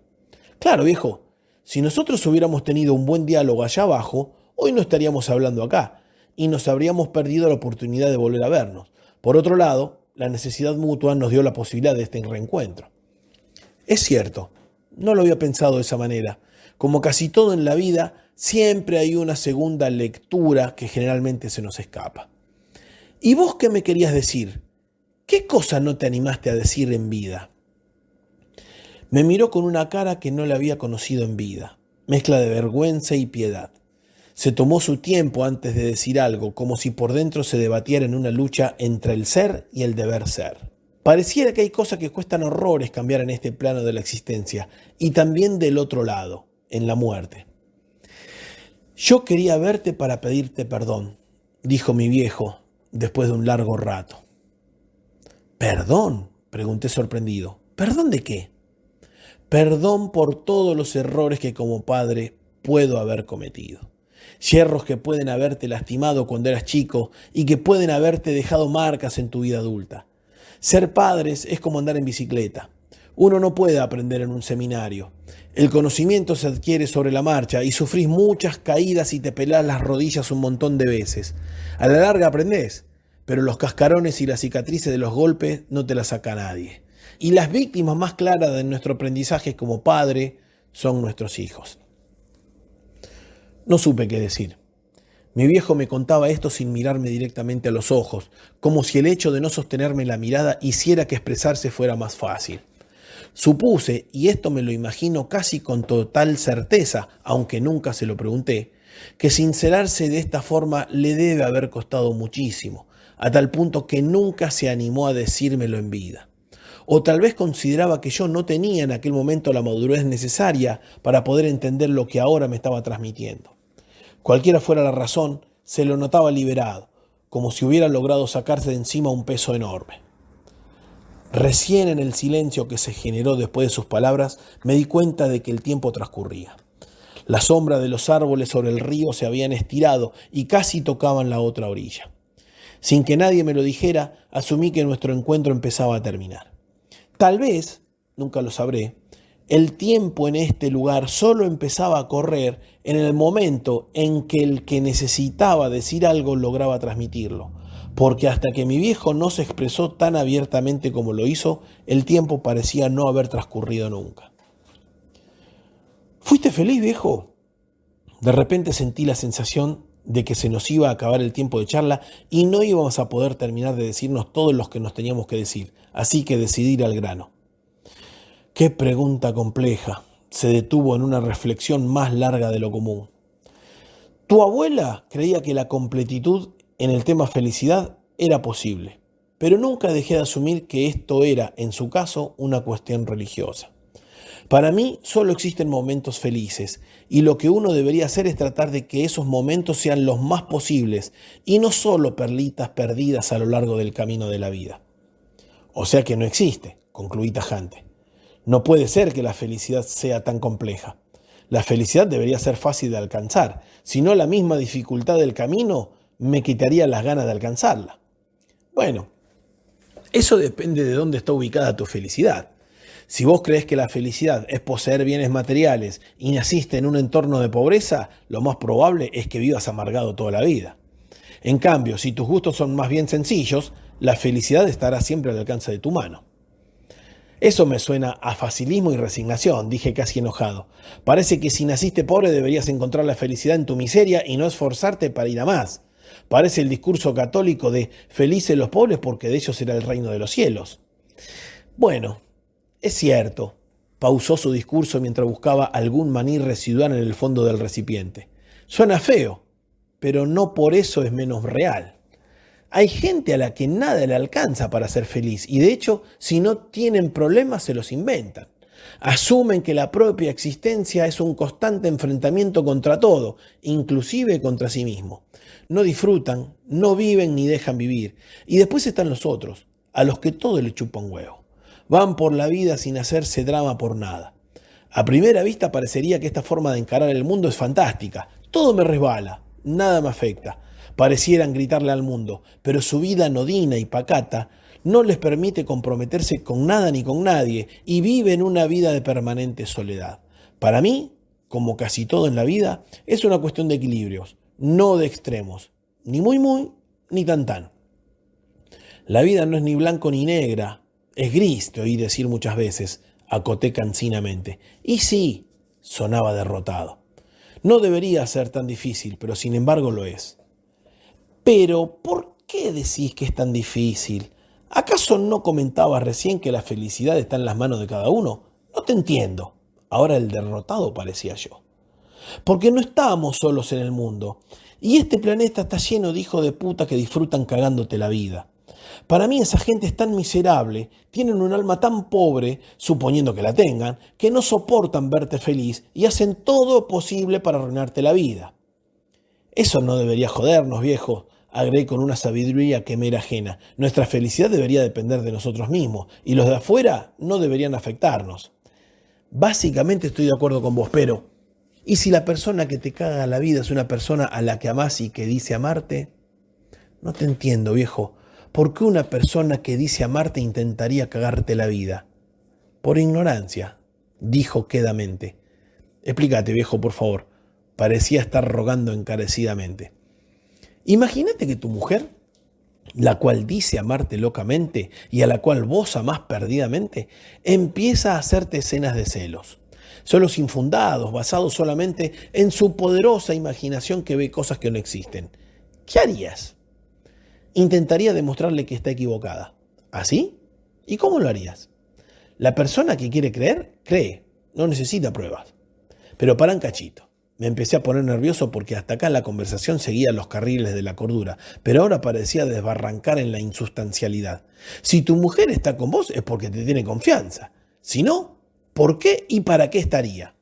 Claro, viejo, si nosotros hubiéramos tenido un buen diálogo allá abajo, hoy no estaríamos hablando acá y nos habríamos perdido la oportunidad de volver a vernos. Por otro lado, la necesidad mutua nos dio la posibilidad de este reencuentro. Es cierto, no lo había pensado de esa manera. Como casi todo en la vida, siempre hay una segunda lectura que generalmente se nos escapa. ¿Y vos qué me querías decir? ¿Qué cosa no te animaste a decir en vida? Me miró con una cara que no le había conocido en vida, mezcla de vergüenza y piedad. Se tomó su tiempo antes de decir algo, como si por dentro se debatiera en una lucha entre el ser y el deber ser. Pareciera que hay cosas que cuestan horrores cambiar en este plano de la existencia, y también del otro lado, en la muerte. Yo quería verte para pedirte perdón, dijo mi viejo, después de un largo rato. ¿Perdón?, pregunté sorprendido. ¿Perdón de qué? Perdón por todos los errores que como padre puedo haber cometido. Yerros que pueden haberte lastimado cuando eras chico y que pueden haberte dejado marcas en tu vida adulta. Ser padres es como andar en bicicleta. Uno no puede aprender en un seminario. El conocimiento se adquiere sobre la marcha y sufrís muchas caídas y te pelás las rodillas un montón de veces. A la larga aprendés, pero los cascarones y las cicatrices de los golpes no te las saca nadie. Y las víctimas más claras de nuestro aprendizaje como padre son nuestros hijos. No supe qué decir. Mi viejo me contaba esto sin mirarme directamente a los ojos, como si el hecho de no sostenerme la mirada hiciera que expresarse fuera más fácil. Supuse, y esto me lo imagino casi con total certeza, aunque nunca se lo pregunté, que sincerarse de esta forma le debe haber costado muchísimo, a tal punto que nunca se animó a decírmelo en vida. O tal vez consideraba que yo no tenía en aquel momento la madurez necesaria para poder entender lo que ahora me estaba transmitiendo. Cualquiera fuera la razón, se lo notaba liberado, como si hubiera logrado sacarse de encima un peso enorme. Recién en el silencio que se generó después de sus palabras, me di cuenta de que el tiempo transcurría. La sombra de los árboles sobre el río se habían estirado y casi tocaban la otra orilla. Sin que nadie me lo dijera, asumí que nuestro encuentro empezaba a terminar. Tal vez, nunca lo sabré, el tiempo en este lugar solo empezaba a correr en el momento en que el que necesitaba decir algo lograba transmitirlo, porque hasta que mi viejo no se expresó tan abiertamente como lo hizo, el tiempo parecía no haber transcurrido nunca. ¿Fuiste feliz, viejo? De repente sentí la sensación de que se nos iba a acabar el tiempo de charla y no íbamos a poder terminar de decirnos todos los que nos teníamos que decir, así que decidí ir al grano. Qué pregunta compleja. Se detuvo en una reflexión más larga de lo común. Tu abuela creía que la completitud en el tema felicidad era posible, pero nunca dejé de asumir que esto era, en su caso, una cuestión religiosa. Para mí solo existen momentos felices y lo que uno debería hacer es tratar de que esos momentos sean los más posibles y no solo perlitas perdidas a lo largo del camino de la vida. O sea que no existe, concluí tajante. No puede ser que la felicidad sea tan compleja. La felicidad debería ser fácil de alcanzar, si no la misma dificultad del camino me quitaría las ganas de alcanzarla. Bueno, eso depende de dónde está ubicada tu felicidad. Si vos crees que la felicidad es poseer bienes materiales y naciste en un entorno de pobreza, lo más probable es que vivas amargado toda la vida. En cambio, si tus gustos son más bien sencillos, la felicidad estará siempre al alcance de tu mano. Eso me suena a facilismo y resignación, dije casi enojado. Parece que si naciste pobre deberías encontrar la felicidad en tu miseria y no esforzarte para ir a más. Parece el discurso católico de felices los pobres porque de ellos será el reino de los cielos. Bueno, es cierto, pausó su discurso mientras buscaba algún maní residual en el fondo del recipiente. Suena feo, pero no por eso es menos real. Hay gente a la que nada le alcanza para ser feliz y de hecho, si no tienen problemas, se los inventan. Asumen que la propia existencia es un constante enfrentamiento contra todo, inclusive contra sí mismo. No disfrutan, no viven ni dejan vivir. Y después están los otros, a los que todo le chupa un huevo. Van por la vida sin hacerse drama por nada. A primera vista parecería que esta forma de encarar el mundo es fantástica. Todo me resbala, nada me afecta. Parecieran gritarle al mundo, pero su vida anodina y pacata no les permite comprometerse con nada ni con nadie y viven una vida de permanente soledad. Para mí, como casi todo en la vida, es una cuestión de equilibrios, no de extremos, ni muy, ni tan. La vida no es ni blanco ni negra, es gris, te oí decir muchas veces, acoté cansinamente. Y sí, sonaba derrotado. No debería ser tan difícil, pero sin embargo lo es. Pero, ¿por qué decís que es tan difícil? ¿Acaso no comentabas recién que la felicidad está en las manos de cada uno? No te entiendo. Ahora el derrotado parecía yo. Porque no estamos solos en el mundo. Y este planeta está lleno de hijos de puta que disfrutan cagándote la vida. Para mí esa gente es tan miserable, tienen un alma tan pobre, suponiendo que la tengan, que no soportan verte feliz y hacen todo posible para arruinarte la vida. Eso no debería jodernos, viejo, agregué con una sabiduría que me era ajena. Nuestra felicidad debería depender de nosotros mismos y los de afuera no deberían afectarnos. Básicamente estoy de acuerdo con vos, pero ¿y si la persona que te caga la vida es una persona a la que amás y que dice amarte? No te entiendo, viejo. ¿Por qué una persona que dice amarte intentaría cagarte la vida? Por ignorancia, dijo quedamente. Explícate, viejo, por favor. Parecía estar rogando encarecidamente. Imagínate que tu mujer, la cual dice amarte locamente y a la cual vos amás perdidamente, empieza a hacerte escenas de celos. Celos infundados, basados solamente en su poderosa imaginación que ve cosas que no existen. ¿Qué harías? Intentaría demostrarle que está equivocada. ¿Así? ¿Y cómo lo harías? La persona que quiere creer, cree. No necesita pruebas. Pero para un cachito. Me empecé a poner nervioso porque hasta acá la conversación seguía los carriles de la cordura, pero ahora parecía desbarrancar en la insustancialidad. Si tu mujer está con vos es porque te tiene confianza. Si no, ¿por qué y para qué estaría?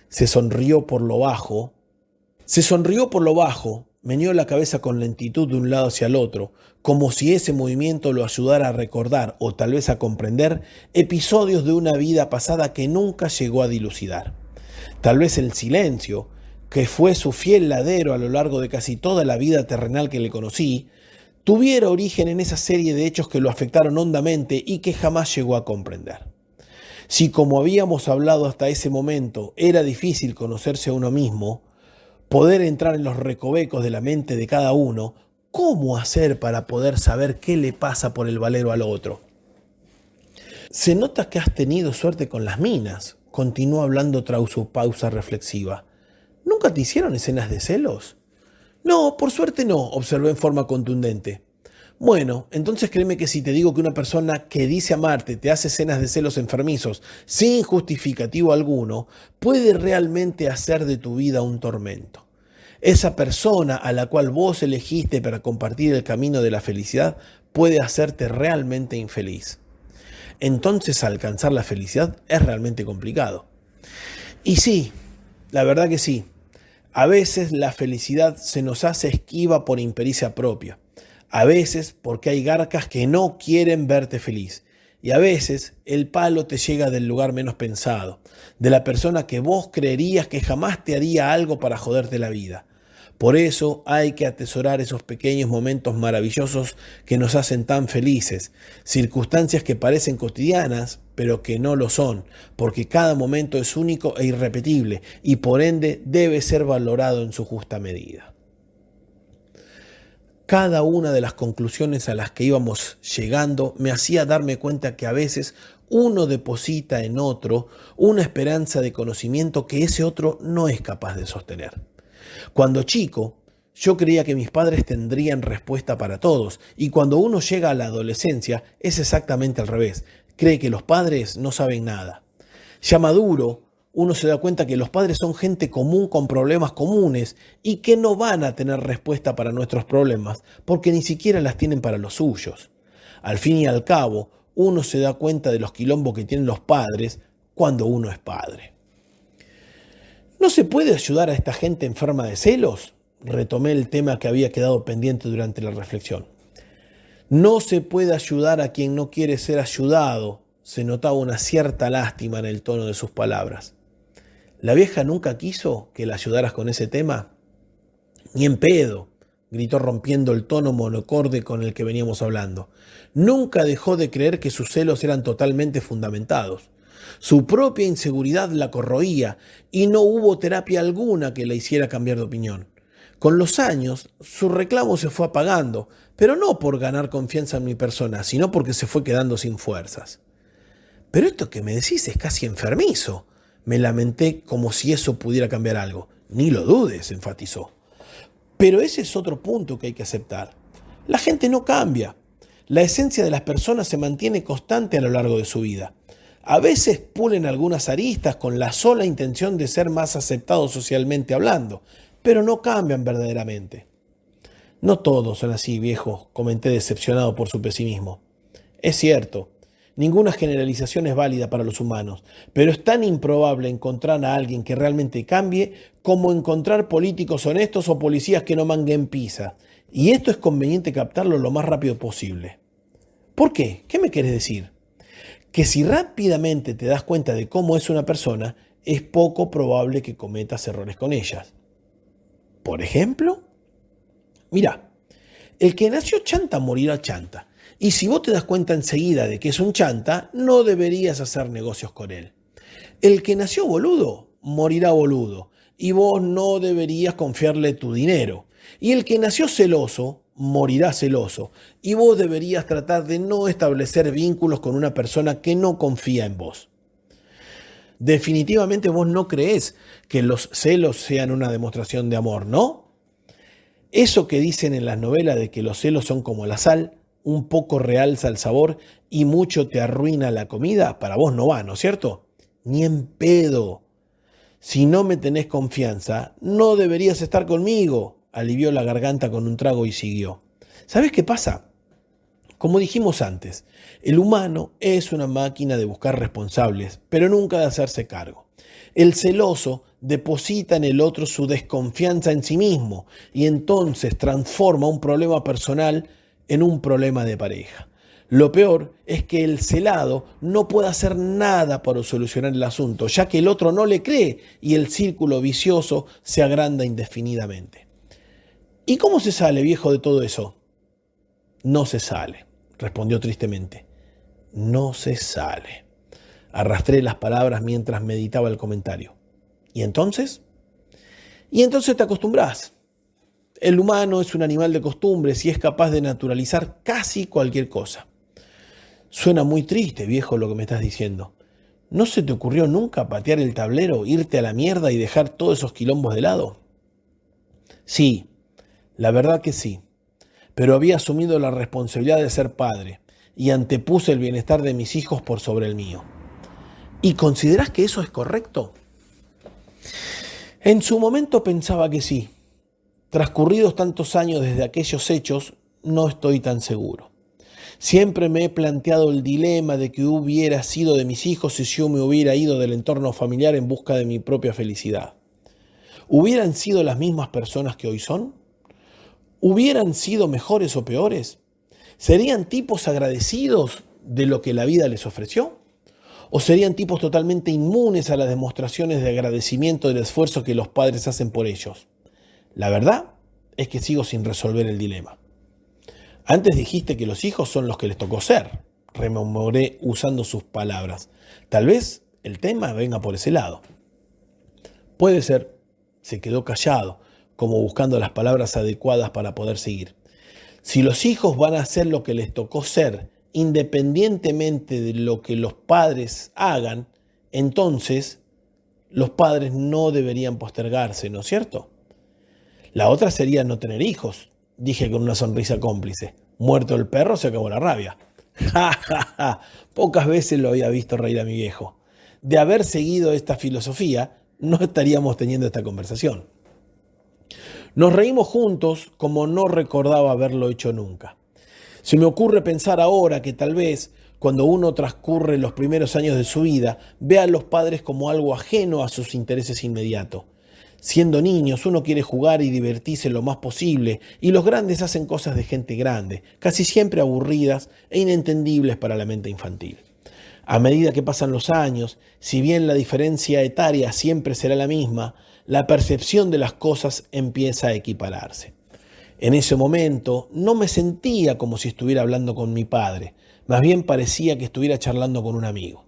Se sonrió por lo bajo, meneó la cabeza con lentitud de un lado hacia el otro, como si ese movimiento lo ayudara a recordar o tal vez a comprender episodios de una vida pasada que nunca llegó a dilucidar. Tal vez el silencio, que fue su fiel ladero a lo largo de casi toda la vida terrenal que le conocí, tuviera origen en esa serie de hechos que lo afectaron hondamente y que jamás llegó a comprender. Si, como habíamos hablado hasta ese momento, era difícil conocerse a uno mismo, poder entrar en los recovecos de la mente de cada uno, ¿cómo hacer para poder saber qué le pasa por el valero al otro? Se nota que has tenido suerte con las minas, continuó hablando tras su pausa reflexiva. ¿Nunca te hicieron escenas de celos? No, por suerte no, observé en forma contundente. Bueno, entonces créeme que si te digo que una persona que dice amarte te hace escenas de celos enfermizos sin justificativo alguno, puede realmente hacer de tu vida un tormento. Esa persona a la cual vos elegiste para compartir el camino de la felicidad puede hacerte realmente infeliz. Entonces alcanzar la felicidad es realmente complicado. Y sí, la verdad que sí. A veces la felicidad se nos hace esquiva por impericia propia. A veces porque hay garcas que no quieren verte feliz. Y a veces el palo te llega del lugar menos pensado, de la persona que vos creerías que jamás te haría algo para joderte la vida. Por eso hay que atesorar esos pequeños momentos maravillosos que nos hacen tan felices, circunstancias que parecen cotidianas, pero que no lo son, porque cada momento es único e irrepetible y por ende debe ser valorado en su justa medida. Cada una de las conclusiones a las que íbamos llegando me hacía darme cuenta que a veces uno deposita en otro una esperanza de conocimiento que ese otro no es capaz de sostener. Cuando chico, yo creía que mis padres tendrían respuesta para todos, y cuando uno llega a la adolescencia es exactamente al revés. Cree que los padres no saben nada. Ya maduro, uno se da cuenta que los padres son gente común con problemas comunes y que no van a tener respuesta para nuestros problemas porque ni siquiera las tienen para los suyos. Al fin y al cabo, uno se da cuenta de los quilombos que tienen los padres cuando uno es padre. ¿No se puede ayudar a esta gente enferma de celos? Retomé el tema que había quedado pendiente durante la reflexión. No se puede ayudar a quien no quiere ser ayudado. Se notaba una cierta lástima en el tono de sus palabras. ¿La vieja nunca quiso que la ayudaras con ese tema? Ni en pedo, gritó rompiendo el tono monocorde con el que veníamos hablando. Nunca dejó de creer que sus celos eran totalmente fundamentados. Su propia inseguridad la corroía y no hubo terapia alguna que la hiciera cambiar de opinión. Con los años, su reclamo se fue apagando, pero no por ganar confianza en mi persona, sino porque se fue quedando sin fuerzas. Pero esto que me decís es casi enfermizo. Me lamenté como si eso pudiera cambiar algo. Ni lo dudes, enfatizó. Pero ese es otro punto que hay que aceptar. La gente no cambia. La esencia de las personas se mantiene constante a lo largo de su vida. A veces pulen algunas aristas con la sola intención de ser más aceptados socialmente hablando, pero no cambian verdaderamente. No todos son así, viejo, comenté decepcionado por su pesimismo. Es cierto, ninguna generalización es válida para los humanos, pero es tan improbable encontrar a alguien que realmente cambie como encontrar políticos honestos o policías que no manguen pizza. Y esto es conveniente captarlo lo más rápido posible. ¿Por qué? ¿Qué me querés decir? Que si rápidamente te das cuenta de cómo es una persona, es poco probable que cometas errores con ellas. Por ejemplo, mira, el que nació chanta morirá chanta. Y si vos te das cuenta enseguida de que es un chanta, no deberías hacer negocios con él. El que nació boludo, morirá boludo. Y vos no deberías confiarle tu dinero. Y el que nació celoso, morirá celoso. Y vos deberías tratar de no establecer vínculos con una persona que no confía en vos. Definitivamente vos no creés que los celos sean una demostración de amor, ¿no? Eso que dicen en las novelas de que los celos son como la sal, un poco realza el sabor y mucho te arruina la comida, para vos no va, ¿no es cierto? Ni en pedo. Si no me tenés confianza, no deberías estar conmigo. Alivió la garganta con un trago y siguió. ¿Sabés qué pasa? Como dijimos antes, el humano es una máquina de buscar responsables, pero nunca de hacerse cargo. El celoso deposita en el otro su desconfianza en sí mismo y entonces transforma un problema personal en un problema de pareja. Lo peor es que el celado no puede hacer nada para solucionar el asunto, ya que el otro no le cree y el círculo vicioso se agranda indefinidamente. ¿Y cómo se sale, viejo, de todo eso? No se sale, respondió tristemente. No se sale. Arrastré las palabras mientras meditaba el comentario. ¿Y entonces? Y entonces te acostumbrás. El humano es un animal de costumbres y es capaz de naturalizar casi cualquier cosa. Suena muy triste, viejo, lo que me estás diciendo. ¿No se te ocurrió nunca patear el tablero, irte a la mierda y dejar todos esos quilombos de lado? Sí, la verdad que sí. Pero había asumido la responsabilidad de ser padre y antepuse el bienestar de mis hijos por sobre el mío. ¿Y considerás que eso es correcto? En su momento pensaba que sí. Transcurridos tantos años desde aquellos hechos, no estoy tan seguro. Siempre me he planteado el dilema de que hubiera sido de mis hijos si yo me hubiera ido del entorno familiar en busca de mi propia felicidad. ¿Hubieran sido las mismas personas que hoy son? ¿Hubieran sido mejores o peores? ¿Serían tipos agradecidos de lo que la vida les ofreció? ¿O serían tipos totalmente inmunes a las demostraciones de agradecimiento del esfuerzo que los padres hacen por ellos? La verdad es que sigo sin resolver el dilema. Antes dijiste que los hijos son los que les tocó ser, rememoré usando sus palabras. Tal vez el tema venga por ese lado. Puede ser, se quedó callado, como buscando las palabras adecuadas para poder seguir. Si los hijos van a hacer lo que les tocó ser, independientemente de lo que los padres hagan, entonces los padres no deberían postergarse, ¿no es cierto? La otra sería no tener hijos, dije con una sonrisa cómplice. Muerto el perro, se acabó la rabia. Ja, ja, ja. Pocas veces lo había visto reír a mi viejo. De haber seguido esta filosofía, no estaríamos teniendo esta conversación. Nos reímos juntos como no recordaba haberlo hecho nunca. Se me ocurre pensar ahora que tal vez, cuando uno transcurre los primeros años de su vida, ve a los padres como algo ajeno a sus intereses inmediatos. Siendo niños, uno quiere jugar y divertirse lo más posible, y los grandes hacen cosas de gente grande, casi siempre aburridas e inentendibles para la mente infantil. A medida que pasan los años, si bien la diferencia etaria siempre será la misma, la percepción de las cosas empieza a equipararse. En ese momento no me sentía como si estuviera hablando con mi padre, más bien parecía que estuviera charlando con un amigo.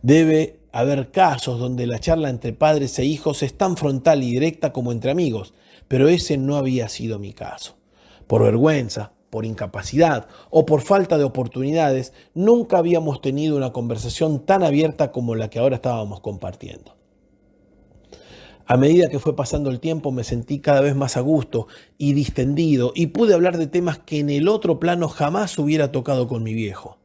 Debe haber casos donde la charla entre padres e hijos es tan frontal y directa como entre amigos, pero ese no había sido mi caso. Por vergüenza, por incapacidad o por falta de oportunidades, nunca habíamos tenido una conversación tan abierta como la que ahora estábamos compartiendo. A medida que fue pasando el tiempo me sentí cada vez más a gusto y distendido y pude hablar de temas que en el otro plano jamás hubiera tocado con mi viejo.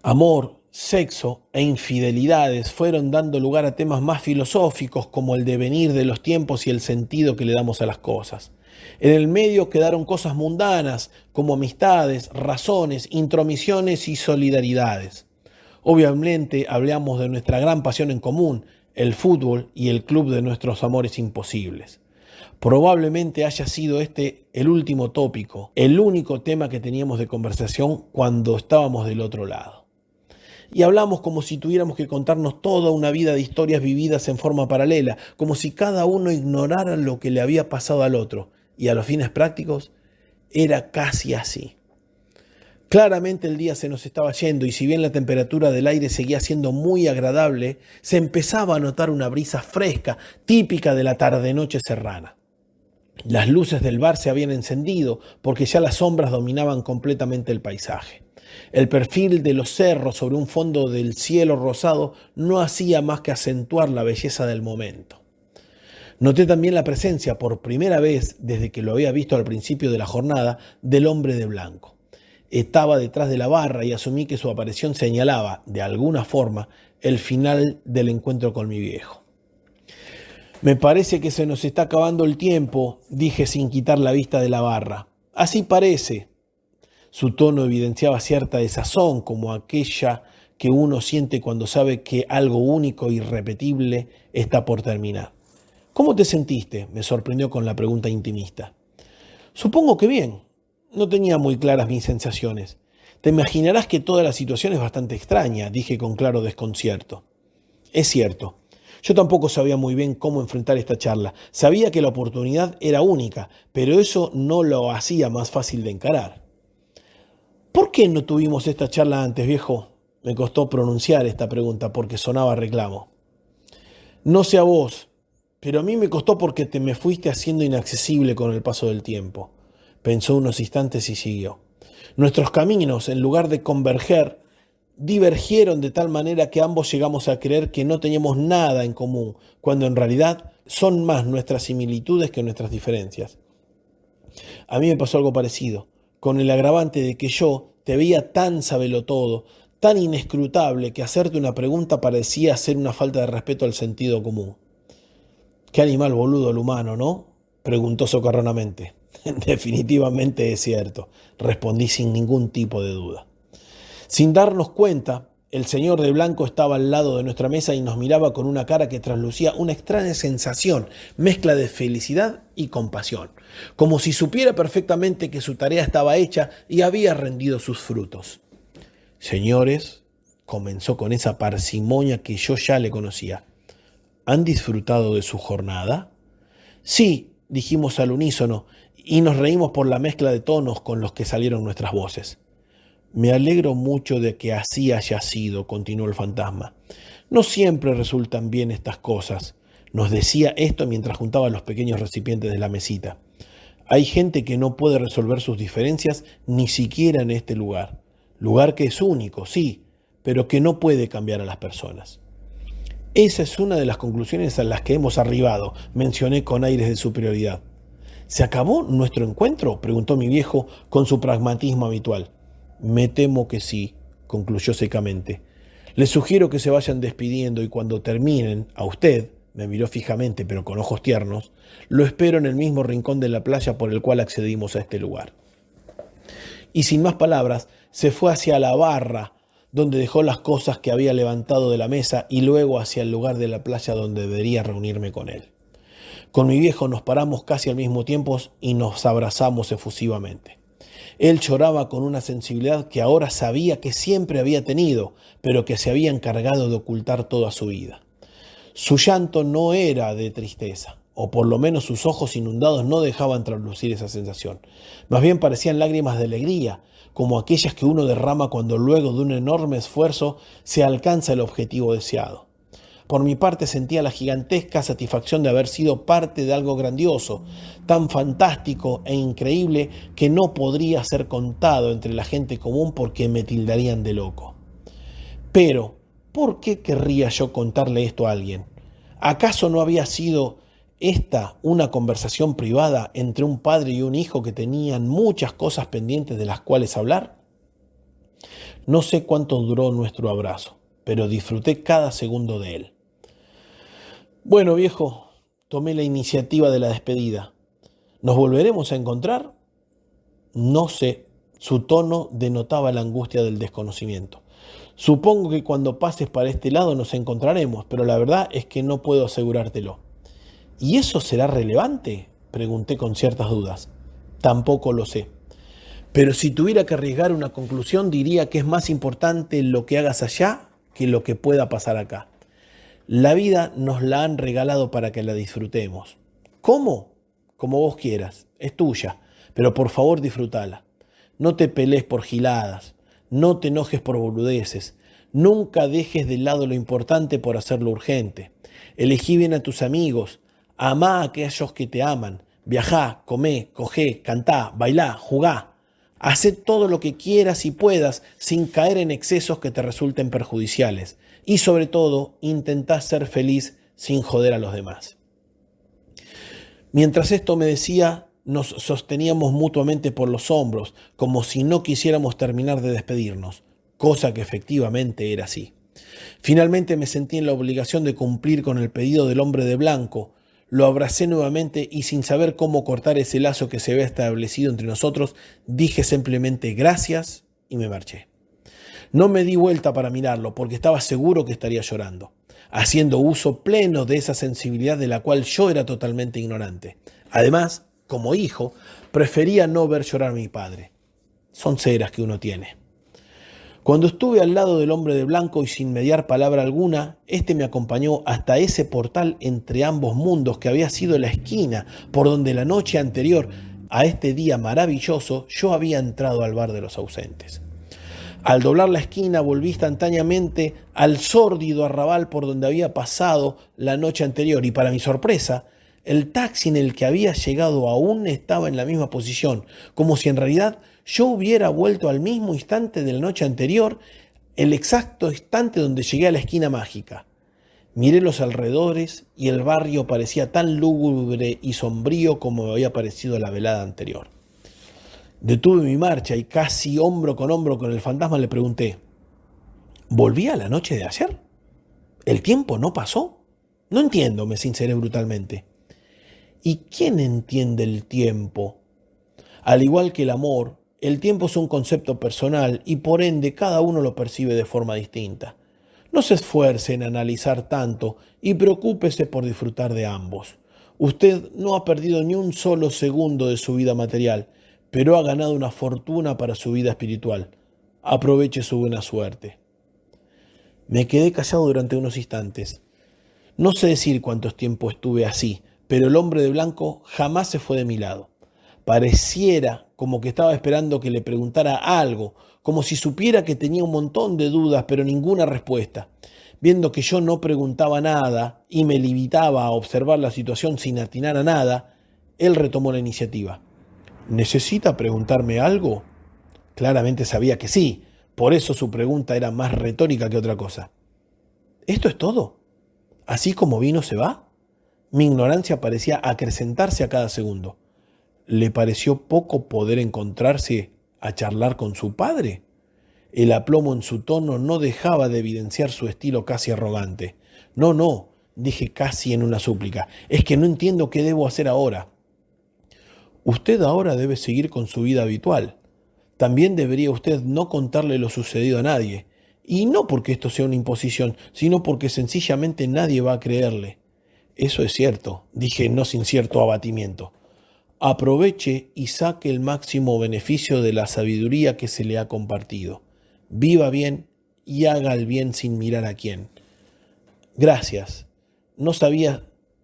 Amor, sexo e infidelidades fueron dando lugar a temas más filosóficos como el devenir de los tiempos y el sentido que le damos a las cosas. En el medio quedaron cosas mundanas como amistades, razones, intromisiones y solidaridades. Obviamente hablamos de nuestra gran pasión en común, el fútbol y el club de nuestros amores imposibles. Probablemente haya sido este el último tópico, el único tema que teníamos de conversación cuando estábamos del otro lado. Y hablamos como si tuviéramos que contarnos toda una vida de historias vividas en forma paralela, como si cada uno ignorara lo que le había pasado al otro. Y a los fines prácticos, era casi así. Claramente el día se nos estaba yendo y si bien la temperatura del aire seguía siendo muy agradable, se empezaba a notar una brisa fresca, típica de la tarde-noche serrana. Las luces del bar se habían encendido porque ya las sombras dominaban completamente el paisaje. El perfil de los cerros sobre un fondo del cielo rosado no hacía más que acentuar la belleza del momento. Noté también la presencia, por primera vez desde que lo había visto al principio de la jornada, del hombre de blanco. Estaba detrás de la barra y asumí que su aparición señalaba, de alguna forma, el final del encuentro con mi viejo. Me parece que se nos está acabando el tiempo, dije sin quitar la vista de la barra. Así parece. Su tono evidenciaba cierta desazón, como aquella que uno siente cuando sabe que algo único e irrepetible está por terminar. ¿Cómo te sentiste?, me sorprendió con la pregunta intimista. Supongo que bien. No tenía muy claras mis sensaciones. Te imaginarás que toda la situación es bastante extraña, dije con claro desconcierto. Es cierto. Yo tampoco sabía muy bien cómo enfrentar esta charla. Sabía que la oportunidad era única, pero eso no lo hacía más fácil de encarar. ¿Por qué no tuvimos esta charla antes, viejo? Me costó pronunciar esta pregunta porque sonaba reclamo. No sé a vos, pero a mí me costó porque te me fuiste haciendo inaccesible con el paso del tiempo. Pensó unos instantes y siguió. Nuestros caminos, en lugar de converger, divergieron de tal manera que ambos llegamos a creer que no teníamos nada en común, cuando en realidad son más nuestras similitudes que nuestras diferencias. A mí me pasó algo parecido, con el agravante de que yo te veía tan sabelotodo, tan inescrutable, que hacerte una pregunta parecía ser una falta de respeto al sentido común. «Qué animal boludo el humano, ¿no?», preguntó socarronamente. «Definitivamente es cierto», respondí sin ningún tipo de duda. Sin darnos cuenta, el señor de blanco estaba al lado de nuestra mesa y nos miraba con una cara que traslucía una extraña sensación, mezcla de felicidad y compasión, como si supiera perfectamente que su tarea estaba hecha y había rendido sus frutos. «Señores», comenzó con esa parsimonia que yo ya le conocía, ¿han disfrutado de su jornada? Sí, dijimos al unísono, y nos reímos por la mezcla de tonos con los que salieron nuestras voces. Me alegro mucho de que así haya sido, continuó el fantasma. No siempre resultan bien estas cosas. Nos decía esto mientras juntaba los pequeños recipientes de la mesita. Hay gente que no puede resolver sus diferencias ni siquiera en este lugar. Lugar que es único, sí, pero que no puede cambiar a las personas. Esa es una de las conclusiones a las que hemos arribado, mencioné con aires de superioridad. ¿Se acabó nuestro encuentro?, preguntó mi viejo con su pragmatismo habitual. Me temo que sí, concluyó secamente. Les sugiero que se vayan despidiendo y cuando terminen, a usted, me miró fijamente pero con ojos tiernos, lo espero en el mismo rincón de la playa por el cual accedimos a este lugar. Y sin más palabras, se fue hacia la barra, donde dejó las cosas que había levantado de la mesa y luego hacia el lugar de la playa donde debería reunirme con él. Con mi viejo nos paramos casi al mismo tiempo y nos abrazamos efusivamente. Él lloraba con una sensibilidad que ahora sabía que siempre había tenido, pero que se había encargado de ocultar toda su vida. Su llanto no era de tristeza, o por lo menos sus ojos inundados no dejaban traslucir esa sensación. Más bien parecían lágrimas de alegría, como aquellas que uno derrama cuando luego de un enorme esfuerzo se alcanza el objetivo deseado. Por mi parte sentía la gigantesca satisfacción de haber sido parte de algo grandioso, tan fantástico e increíble que no podría ser contado entre la gente común porque me tildarían de loco. Pero, ¿por qué querría yo contarle esto a alguien? ¿Acaso no había sido esta una conversación privada entre un padre y un hijo que tenían muchas cosas pendientes de las cuales hablar? No sé cuánto duró nuestro abrazo, pero disfruté cada segundo de él. Bueno, viejo, tomé la iniciativa de la despedida. ¿Nos volveremos a encontrar? No sé. Su tono denotaba la angustia del desconocimiento. Supongo que cuando pases para este lado nos encontraremos, pero la verdad es que no puedo asegurártelo. ¿Y eso será relevante?, pregunté con ciertas dudas. Tampoco lo sé. Pero si tuviera que arriesgar una conclusión, diría que es más importante lo que hagas allá que lo que pueda pasar acá. La vida nos la han regalado para que la disfrutemos. ¿Cómo? Como vos quieras, es tuya, pero por favor disfrútala. No te pelees por giladas, no te enojes por boludeces, nunca dejes de lado lo importante por hacerlo urgente. Elegí bien a tus amigos, amá a aquellos que te aman, viajá, comé, cogé, cantá, bailá, jugá. Hacé todo lo que quieras y puedas sin caer en excesos que te resulten perjudiciales. Y sobre todo, intentá ser feliz sin joder a los demás. Mientras esto me decía, nos sosteníamos mutuamente por los hombros, como si no quisiéramos terminar de despedirnos, cosa que efectivamente era así. Finalmente me sentí en la obligación de cumplir con el pedido del hombre de blanco. Lo abracé nuevamente y sin saber cómo cortar ese lazo que se había establecido entre nosotros, dije simplemente gracias y me marché. No me di vuelta para mirarlo porque estaba seguro que estaría llorando, haciendo uso pleno de esa sensibilidad de la cual yo era totalmente ignorante. Además, como hijo, prefería no ver llorar a mi padre. Son ceras que uno tiene. Cuando estuve al lado del hombre de blanco y sin mediar palabra alguna, este me acompañó hasta ese portal entre ambos mundos que había sido la esquina por donde la noche anterior a este día maravilloso yo había entrado al bar de los ausentes. Al doblar la esquina volví instantáneamente al sórdido arrabal por donde había pasado la noche anterior y para mi sorpresa, el taxi en el que había llegado aún estaba en la misma posición, como si en realidad yo hubiera vuelto al mismo instante de la noche anterior, el exacto instante donde llegué a la esquina mágica. Miré los alrededores y el barrio parecía tan lúgubre y sombrío como me había parecido la velada anterior. Detuve mi marcha y casi hombro con el fantasma le pregunté, ¿volví a la noche de ayer? ¿El tiempo no pasó? No entiendo, me sinceré brutalmente. ¿Y quién entiende el tiempo? Al igual que el amor, el tiempo es un concepto personal y por ende cada uno lo percibe de forma distinta. No se esfuerce en analizar tanto y preocúpese por disfrutar de ambos. Usted no ha perdido ni un solo segundo de su vida material, pero ha ganado una fortuna para su vida espiritual. Aproveche su buena suerte. Me quedé callado durante unos instantes. No sé decir cuánto tiempo estuve así, pero el hombre de blanco jamás se fue de mi lado. Pareciera como que estaba esperando que le preguntara algo, como si supiera que tenía un montón de dudas, pero ninguna respuesta. Viendo que yo no preguntaba nada y me limitaba a observar la situación sin atinar a nada, él retomó la iniciativa. ¿Necesita preguntarme algo? Claramente sabía que sí, por eso su pregunta era más retórica que otra cosa. ¿Esto es todo? ¿Así como vino se va? Mi ignorancia parecía acrecentarse a cada segundo. ¿Le pareció poco poder encontrarse a charlar con su padre? El aplomo en su tono no dejaba de evidenciar su estilo casi arrogante. No, dije casi en una súplica. Es que no entiendo qué debo hacer ahora. Usted ahora debe seguir con su vida habitual. También debería usted no contarle lo sucedido a nadie. Y no porque esto sea una imposición, sino porque sencillamente nadie va a creerle. Eso es cierto, dije no sin cierto abatimiento. Aproveche y saque el máximo beneficio de la sabiduría que se le ha compartido. Viva bien y haga el bien sin mirar a quién. Gracias. No sabía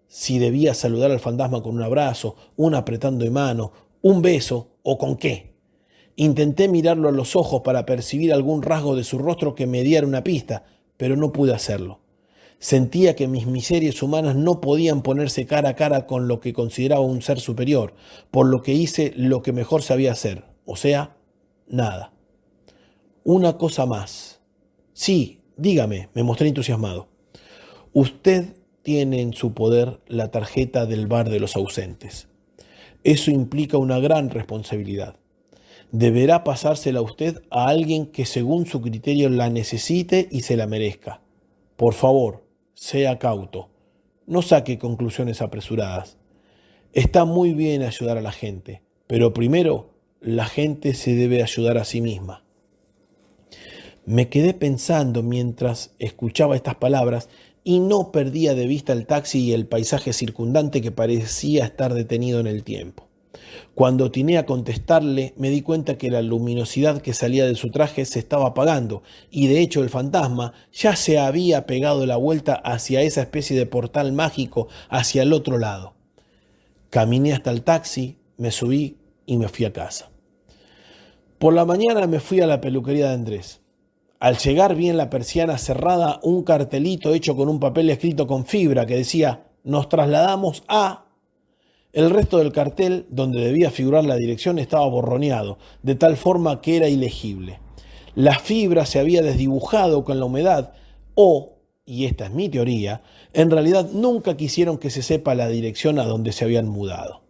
si debía saludar al fantasma con un abrazo, un apretando de mano, un beso o con qué. Intenté mirarlo a los ojos para percibir algún rasgo de su rostro que me diera una pista, pero no pude hacerlo. Sentía que mis miserias humanas no podían ponerse cara a cara con lo que consideraba un ser superior, por lo que hice lo que mejor sabía hacer, o sea, nada. Una cosa más. Sí, dígame, me mostré entusiasmado. Usted tiene en su poder la tarjeta del bar de los ausentes. Eso implica una gran responsabilidad. Deberá pasársela usted a alguien que según su criterio la necesite y se la merezca. Por favor, sea cauto. No saque conclusiones apresuradas. Está muy bien ayudar a la gente, pero primero la gente se debe ayudar a sí misma. Me quedé pensando mientras escuchaba estas palabras y no perdía de vista el taxi y el paisaje circundante que parecía estar detenido en el tiempo. Cuando atiné a contestarle, me di cuenta que la luminosidad que salía de su traje se estaba apagando y de hecho el fantasma ya se había pegado la vuelta hacia esa especie de portal mágico hacia el otro lado. Caminé hasta el taxi, me subí y me fui a casa. Por la mañana me fui a la peluquería de Andrés. Al llegar vi en la persiana cerrada un cartelito hecho con un papel escrito con fibra que decía «Nos trasladamos a...». El resto del cartel, donde debía figurar la dirección, estaba borroneado, de tal forma que era ilegible. La fibra se había desdibujado con la humedad o, y esta es mi teoría, en realidad nunca quisieron que se sepa la dirección a donde se habían mudado.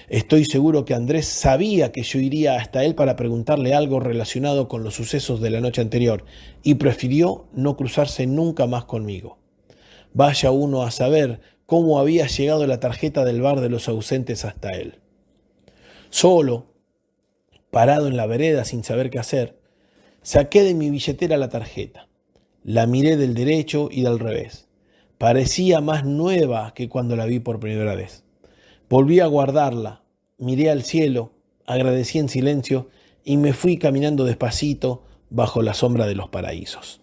Estoy seguro que Andrés sabía que yo iría hasta él para preguntarle algo relacionado con los sucesos de la noche anterior y prefirió no cruzarse nunca más conmigo. Vaya uno a saber cómo había llegado la tarjeta del bar de los ausentes hasta él. Solo, parado en la vereda sin saber qué hacer, saqué de mi billetera la tarjeta. La miré del derecho y del revés. Parecía más nueva que cuando la vi por primera vez. Volví a guardarla, miré al cielo, agradecí en silencio y me fui caminando despacito bajo la sombra de los paraísos.